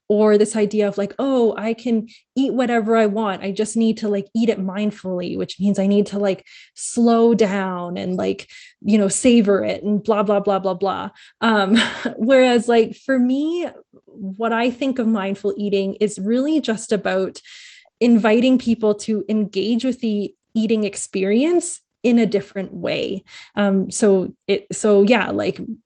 or this idea of like, oh, I can eat whatever I want. I just need to like eat it mindfully, which means I need to like slow down and like, savor it and blah, blah, blah, blah, blah. Whereas like for me, what I think of mindful eating is really just about inviting people to engage with the eating experience in a different way. Like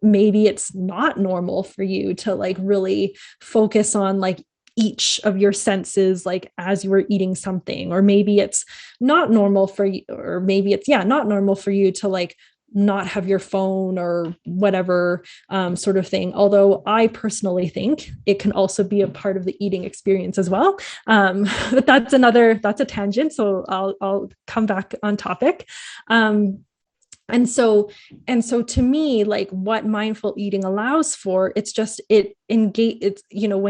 maybe it's not normal for you to like really focus on like each of your senses, like as you were eating something, or maybe it's not normal for you, or maybe it's not normal for you to like not have your phone or whatever sort of thing. Although I personally think it can also be a part of the eating experience as well. But that's a tangent. So I'll come back on topic. And so to me, like what mindful eating allows for, when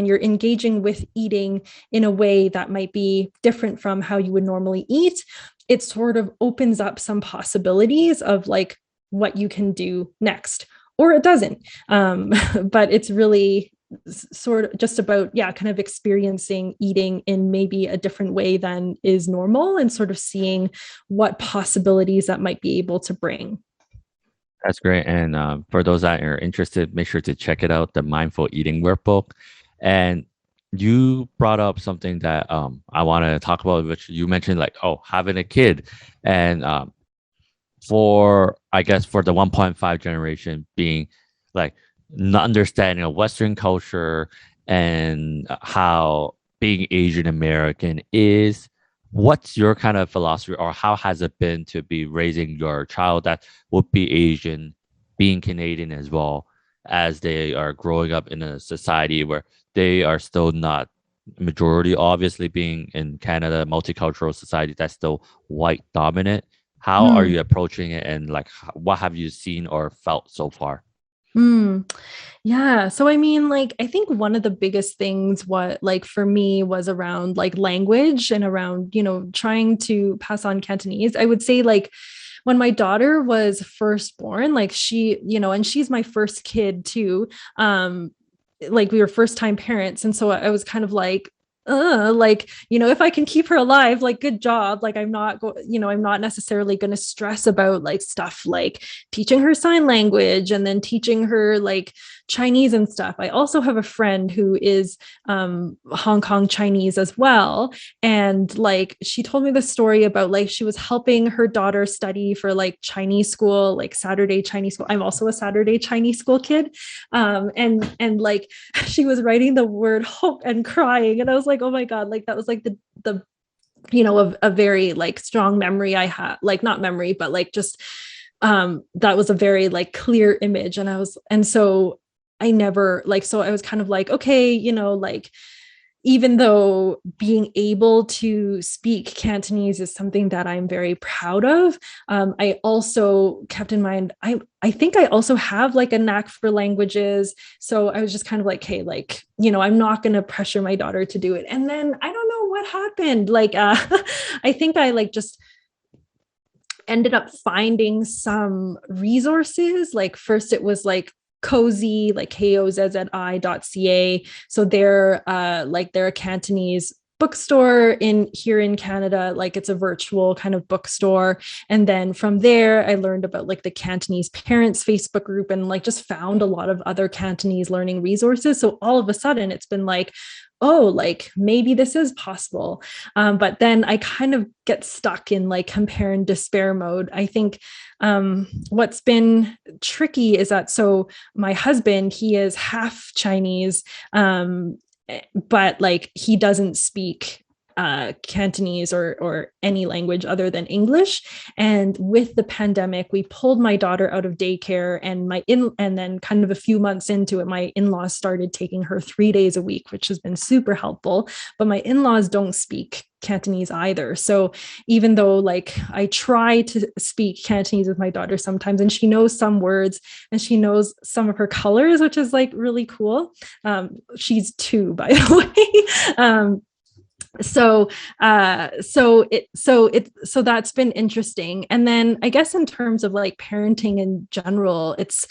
you're engaging with eating in a way that might be different from how you would normally eat, it sort of opens up some possibilities of like what you can do next, or it doesn't. But it's really sort of just about, kind of experiencing eating in maybe a different way than is normal, and sort of seeing what possibilities that might be able to bring. That's great. And for those that are interested, make sure to check it out, the Mindful Eating Workbook. And you brought up something that I want to talk about, which you mentioned, like, having a kid. And for the 1.5 generation being like not understanding of Western culture and how being Asian American is, what's your kind of philosophy, or how has it been to be raising your child that would be Asian, being Canadian as well, as they are growing up in a society where they are still not majority, obviously being in Canada, multicultural society that's still white dominant? How are you approaching it, and like what have you seen or felt so far? Yeah. So, I mean, like, I think one of the biggest things for me was around like language and around, trying to pass on Cantonese. I would say like when my daughter was first born, like she, and she's my first kid too. Like we were first time parents. And so I was kind of like, if I can keep her alive, like, good job. Like, I'm not necessarily going to stress about like stuff like teaching her sign language and then teaching her like Chinese and stuff. I also have a friend who is Hong Kong Chinese as well. And like, she told me the story about like, she was helping her daughter study for like Chinese school, like Saturday Chinese school. I'm also a Saturday Chinese school kid. And like, she was writing the word hope and crying. And I was like, oh my God, like that was like the a very like strong memory I had, like not memory, but like just that was a very like clear image. And so I never like, so I was kind of like, okay, like, even though being able to speak Cantonese is something that I'm very proud of, I also kept in mind, I think I also have like a knack for languages. So I was just kind of like, hey, like, I'm not going to pressure my daughter to do it. And then I don't know what happened. Like, I think I like just ended up finding some resources. Like first it was like Cozy, like kozzi.ca. So they're a Cantonese bookstore here in Canada. Like it's a virtual kind of bookstore. And then from there, I learned about like the Cantonese parents Facebook group and like just found a lot of other Cantonese learning resources. So all of a sudden it's been like, oh, like maybe this is possible. But then I kind of get stuck in like compare and despair mode. I think what's been tricky is that, so my husband, he is half Chinese, but like he doesn't speak Cantonese or any language other than English. And with the pandemic, we pulled my daughter out of daycare, and then kind of a few months into it, my in-laws started taking her 3 days a week, which has been super helpful. But my in-laws don't speak Cantonese either. So even though like I try to speak Cantonese with my daughter sometimes, and she knows some words and she knows some of her colors, which is like really cool. She's 2, by the way. So that's been interesting. And then I guess in terms of like parenting in general, it's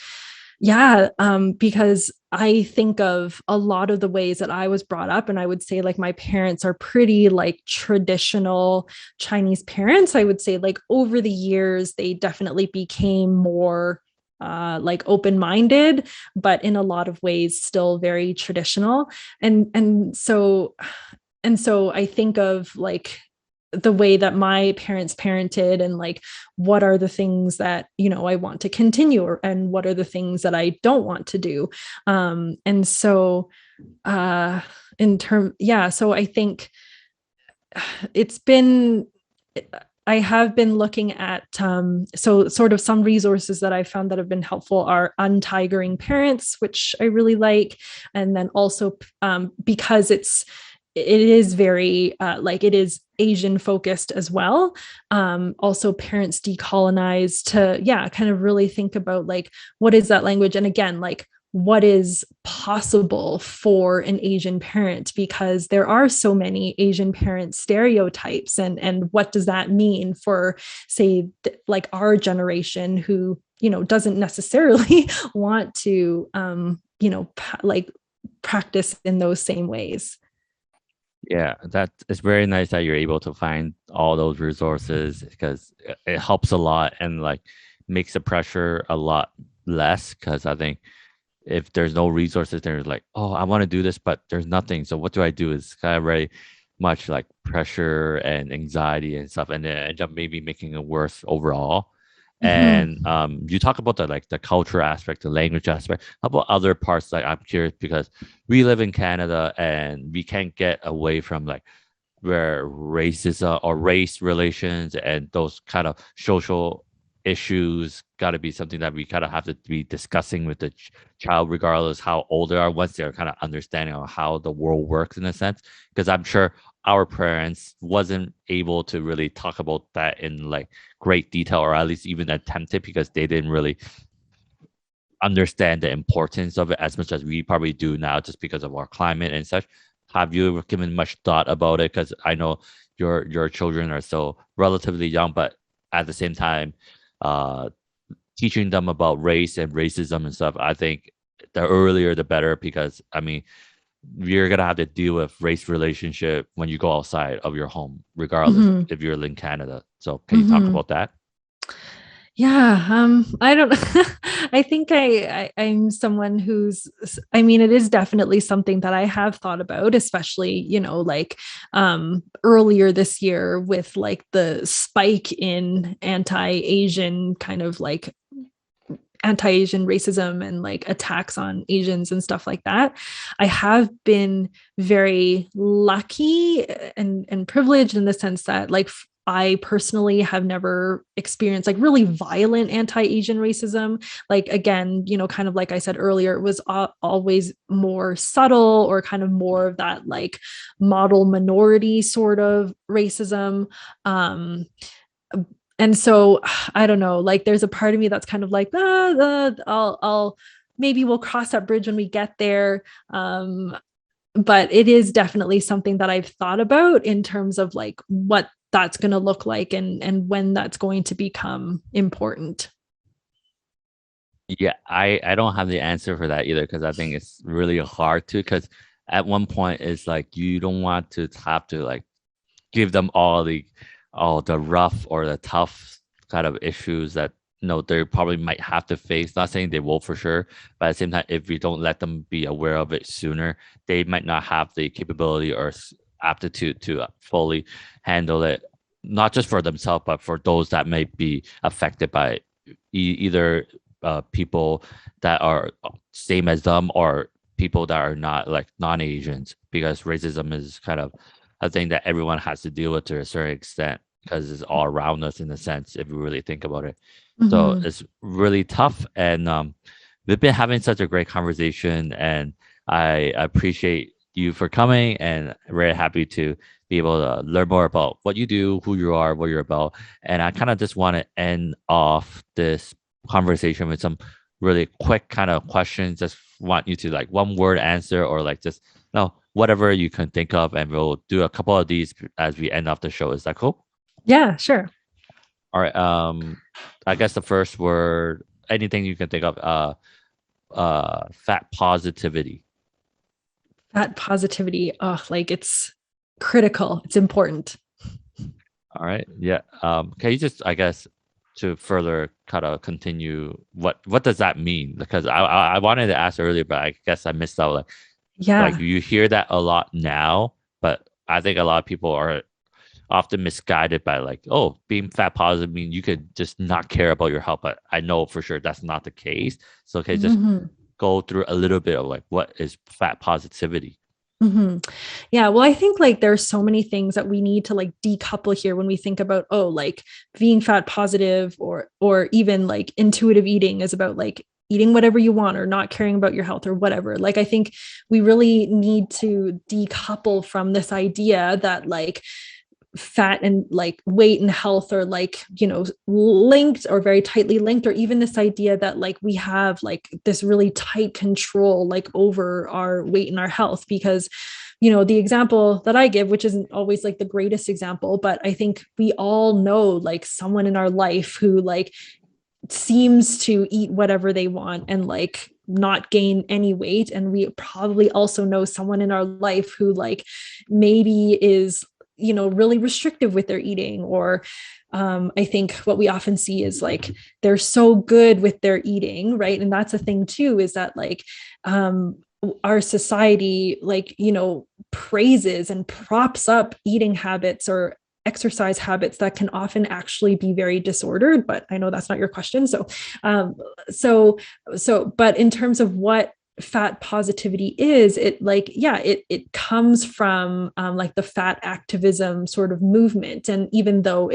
because I think of a lot of the ways that I was brought up, and I would say like my parents are pretty like traditional Chinese parents. I would say like over the years, they definitely became more like open-minded, but in a lot of ways still very traditional. And so I think of like the way that my parents parented, and like, what are the things that, I want to continue, and what are the things that I don't want to do. And so, so I think I have been looking at, so sort of some resources that I found that have been helpful are Untigering Parents, which I really like. And then also because it is very it is Asian focused as well. Also Parents Decolonized, to kind of really think about like, what is that language? And again, like, what is possible for an Asian parent, because there are so many Asian parent stereotypes, and what does that mean for, say, like our generation who, doesn't necessarily want to, practice in those same ways. Yeah, that is very nice that you're able to find all those resources, because it helps a lot and like makes the pressure a lot less. Because I think if there's no resources, there's like, oh, I want to do this, but there's nothing. So what do I do? It's kind of very much like pressure and anxiety and stuff, and then end up maybe making it worse overall. Mm-hmm. And you talk about the culture aspect, the language aspect. How about other parts? Like, I'm curious because we live in Canada and we can't get away from like where racism or race relations and those kind of social issues got to be something that we kind of have to be discussing with the child, regardless how old they are, once they're kind of understanding of how the world works in a sense. Because I'm sure our parents wasn't able to really talk about that in like great detail, or at least even attempt it, because they didn't really understand the importance of it as much as we probably do now, just because of our climate and such. Have you given much thought about it? Because I know your children are still relatively young, but at the same time, teaching them about race and racism and stuff, I think the earlier the better, because I mean, you're gonna have to deal with race relationship when you go outside of your home, regardless if you're in Canada. So can you talk about that? I don't I think I'm someone who's, I mean, it is definitely something that I have thought about, especially, like earlier this year with like the spike in anti-Asian kind of like anti-Asian racism and like attacks on Asians and stuff like that. I have been very lucky and privileged in the sense that like I personally have never experienced like really violent anti-Asian racism. Like, again, kind of like I said earlier, it was always more subtle or kind of more of that like model minority sort of racism. And so I don't know, like there's a part of me that's kind of like, I'll maybe we'll cross that bridge when we get there. But it is definitely something that I've thought about in terms of like what that's going to look like and when that's going to become important. Yeah, I don't have the answer for that either, because I think it's really hard to, because at one point it's like you don't want to have to like give them all the rough or the tough kind of issues that they probably might have to face. Not saying they will for sure, but at the same time, if we don't let them be aware of it sooner, they might not have the capability or aptitude to fully handle it, not just for themselves, but for those that may be affected by either people that are same as them or people that are not like non-Asians, because racism is kind of a thing that everyone has to deal with to a certain extent, because it's all around us in a sense, if you really think about it. So it's really tough. And we've been having such a great conversation, and I appreciate you for coming, and very happy to be able to learn more about what you do, who you are, what you're about. And I kind of just want to end off this conversation with some really quick kind of questions. Just want you to like one word answer, or like just whatever you can think of, and we'll do a couple of these as we end off the show. Is that cool? Yeah, sure. All right. I guess the first word, anything you can think of, fat positivity. Fat positivity. Oh, like it's critical. It's important. All right. Yeah. Can you just, I guess, to further kind of continue, what does that mean? Because I wanted to ask earlier, but I guess I missed out. Like you hear that a lot now, but I think a lot of people are often misguided by like, oh, being fat positive means you could just not care about your health. But I know for sure that's not the case. So can you just go through a little bit of like, what is fat positivity? Yeah, well, I think like there's so many things that we need to like decouple here when we think about, like being fat positive or even like intuitive eating is about like eating whatever you want or not caring about your health or whatever. Like, I think we really need to decouple from this idea that like fat and like weight and health are like, linked or very tightly linked, or even this idea that like we have like this really tight control like over our weight and our health. Because the example that I give, which isn't always like the greatest example, but I think we all know like someone in our life who like seems to eat whatever they want and like not gain any weight. And we probably also know someone in our life who like maybe is really restrictive with their eating, or I think what we often see is like they're so good with their eating, right? And that's a thing too, is that like our society like praises and props up eating habits or exercise habits that can often actually be very disordered. But I know that's not your question. So but in terms of what fat positivity is, it comes from like the fat activism sort of movement. And even though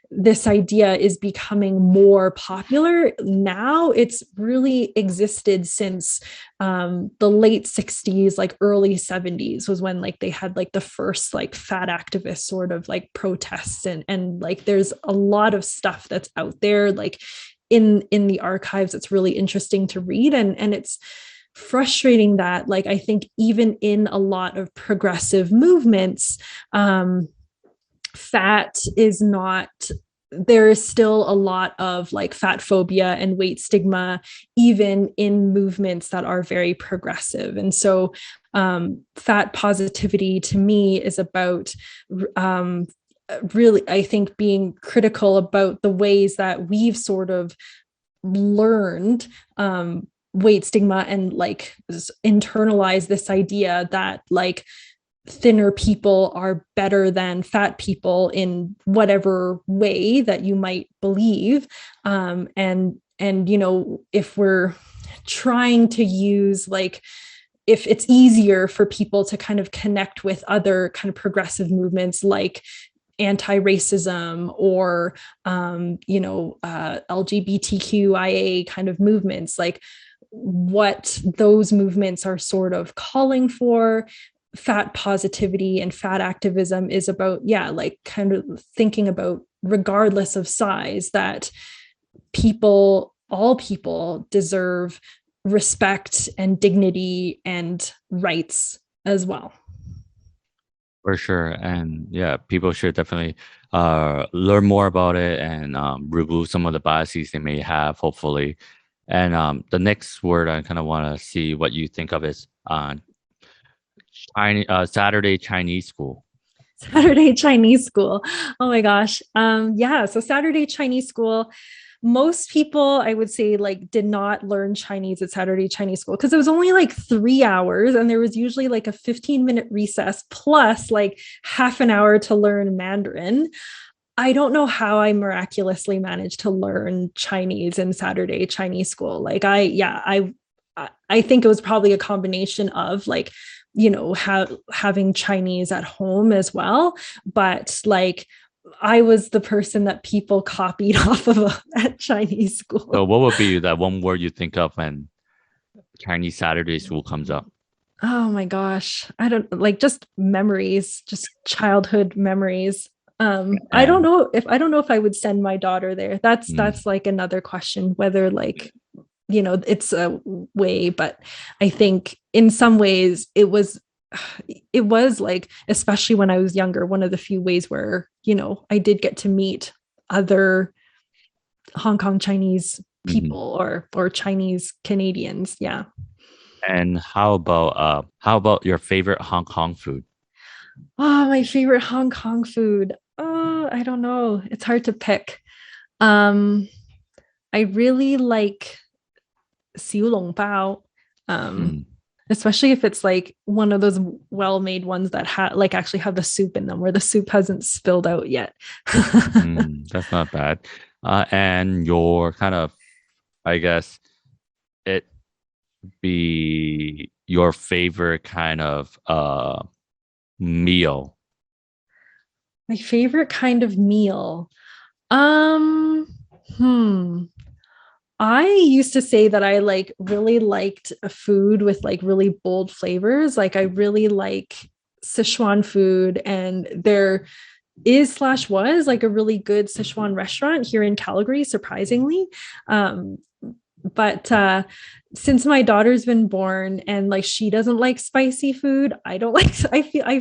this idea is becoming more popular now, it's really existed since the late 60s, like early 70s was when like they had like the first like fat activist sort of like protests, and like there's a lot of stuff that's out there like in the archives. It's really interesting to read, and it's frustrating that like I think even in a lot of progressive movements, fat is not, there is still a lot of like fat phobia and weight stigma, even in movements that are very progressive. And so fat positivity to me is about really, I think, being critical about the ways that we've sort of learned weight stigma and like internalize this idea that like thinner people are better than fat people in whatever way that you might believe. And you know, if we're trying to use like, if it's easier for people to kind of connect with other kind of progressive movements like anti-racism or LGBTQIA kind of movements, like what those movements are sort of calling for, fat positivity and fat activism is about, like kind of thinking about, regardless of size, that all people deserve respect and dignity and rights as well. For sure. And yeah, people should definitely learn more about it and remove some of the biases they may have, hopefully. And the next word I kind of want to see what you think of is Saturday Chinese school. Saturday Chinese school. Oh my gosh. So Saturday Chinese school, most people, I would say, like did not learn Chinese at Saturday Chinese school because it was only like 3 hours and there was usually like a 15-minute recess plus like half an hour to learn Mandarin. I don't know how I miraculously managed to learn Chinese in Saturday Chinese school. Like I think it was probably a combination of like, you know, having Chinese at home as well. But like, I was the person that people copied off of at Chinese school. So what would be that one word you think of when Chinese Saturday school comes up? Oh my gosh. I don't like, just memories, just childhood memories. I don't know if I would send my daughter there. That's like another question, whether like, you know, it's a way, but I think in some ways it was like, especially when I was younger, one of the few ways where, you know, I did get to meet other Hong Kong Chinese people or Chinese Canadians. Yeah. And how about your favorite Hong Kong food? Oh, my favorite Hong Kong food. Oh, I don't know. It's hard to pick. I really like xiu long bao. Especially if it's like one of those well-made ones that actually have the soup in them, where the soup hasn't spilled out yet. That's not bad. And your kind of, I guess, it be your favorite kind of meal. My favorite kind of meal. I used to say that I like really liked a food with like really bold flavors. Like I really like Sichuan food, and there was like a really good Sichuan restaurant here in Calgary, surprisingly. But since my daughter's been born and like she doesn't like spicy food, I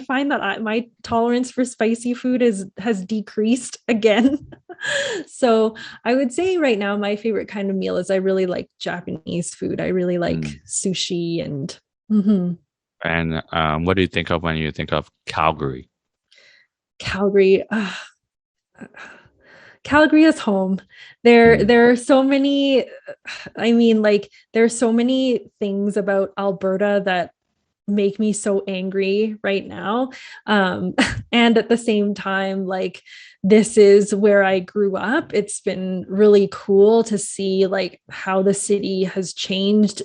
find that my tolerance for spicy food has decreased again. So I would say right now my favorite kind of meal is I really like Japanese food. I really like sushi and. And what do you think of when you think of Calgary? Calgary is home. There are so many, there are so many things about Alberta that make me so angry right now. And at the same time, like, this is where I grew up. It's been really cool to see like how the city has changed,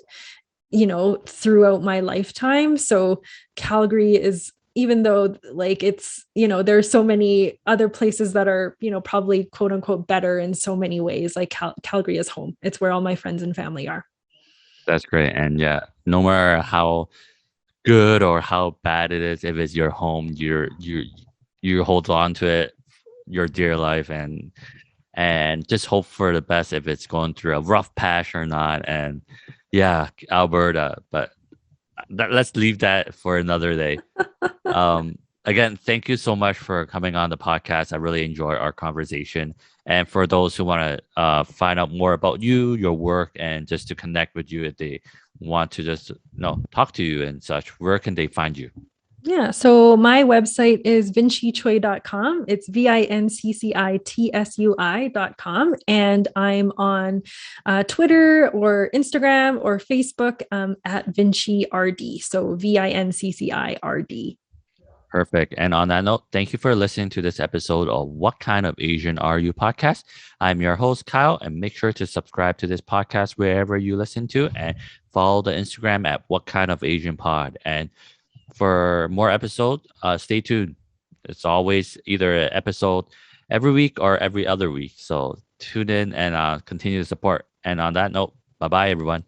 you know, throughout my lifetime. So Calgary is, even though like it's, you know, there are so many other places that are, you know, probably quote unquote better in so many ways, like Calgary is home. It's where all my friends and family are. That's great. And yeah, no matter how good or how bad it is, if it's your home, you hold on to it your dear life, and just hope for the best if it's going through a rough patch or not. And yeah, Alberta, but let's leave that for another day. Again, thank you so much for coming on the podcast. I really enjoyed our conversation. And for those who want to find out more about you, your work, and just to connect with you if they want to just talk to you and such, where can they find you? Yeah, so my website is vincitsui.com. It's VINCCITSUI.com. And I'm on Twitter or Instagram or Facebook at VinciRD. So VINCCIRD. Perfect. And on that note, thank you for listening to this episode of What Kind of Asian Are You podcast. I'm your host, Kyle, and make sure to subscribe to this podcast wherever you listen to and follow the Instagram at What Kind of Asian Pod. And for more episodes, stay tuned. It's always either an episode every week or every other week. So tune in and continue to support. And on that note, bye-bye, everyone.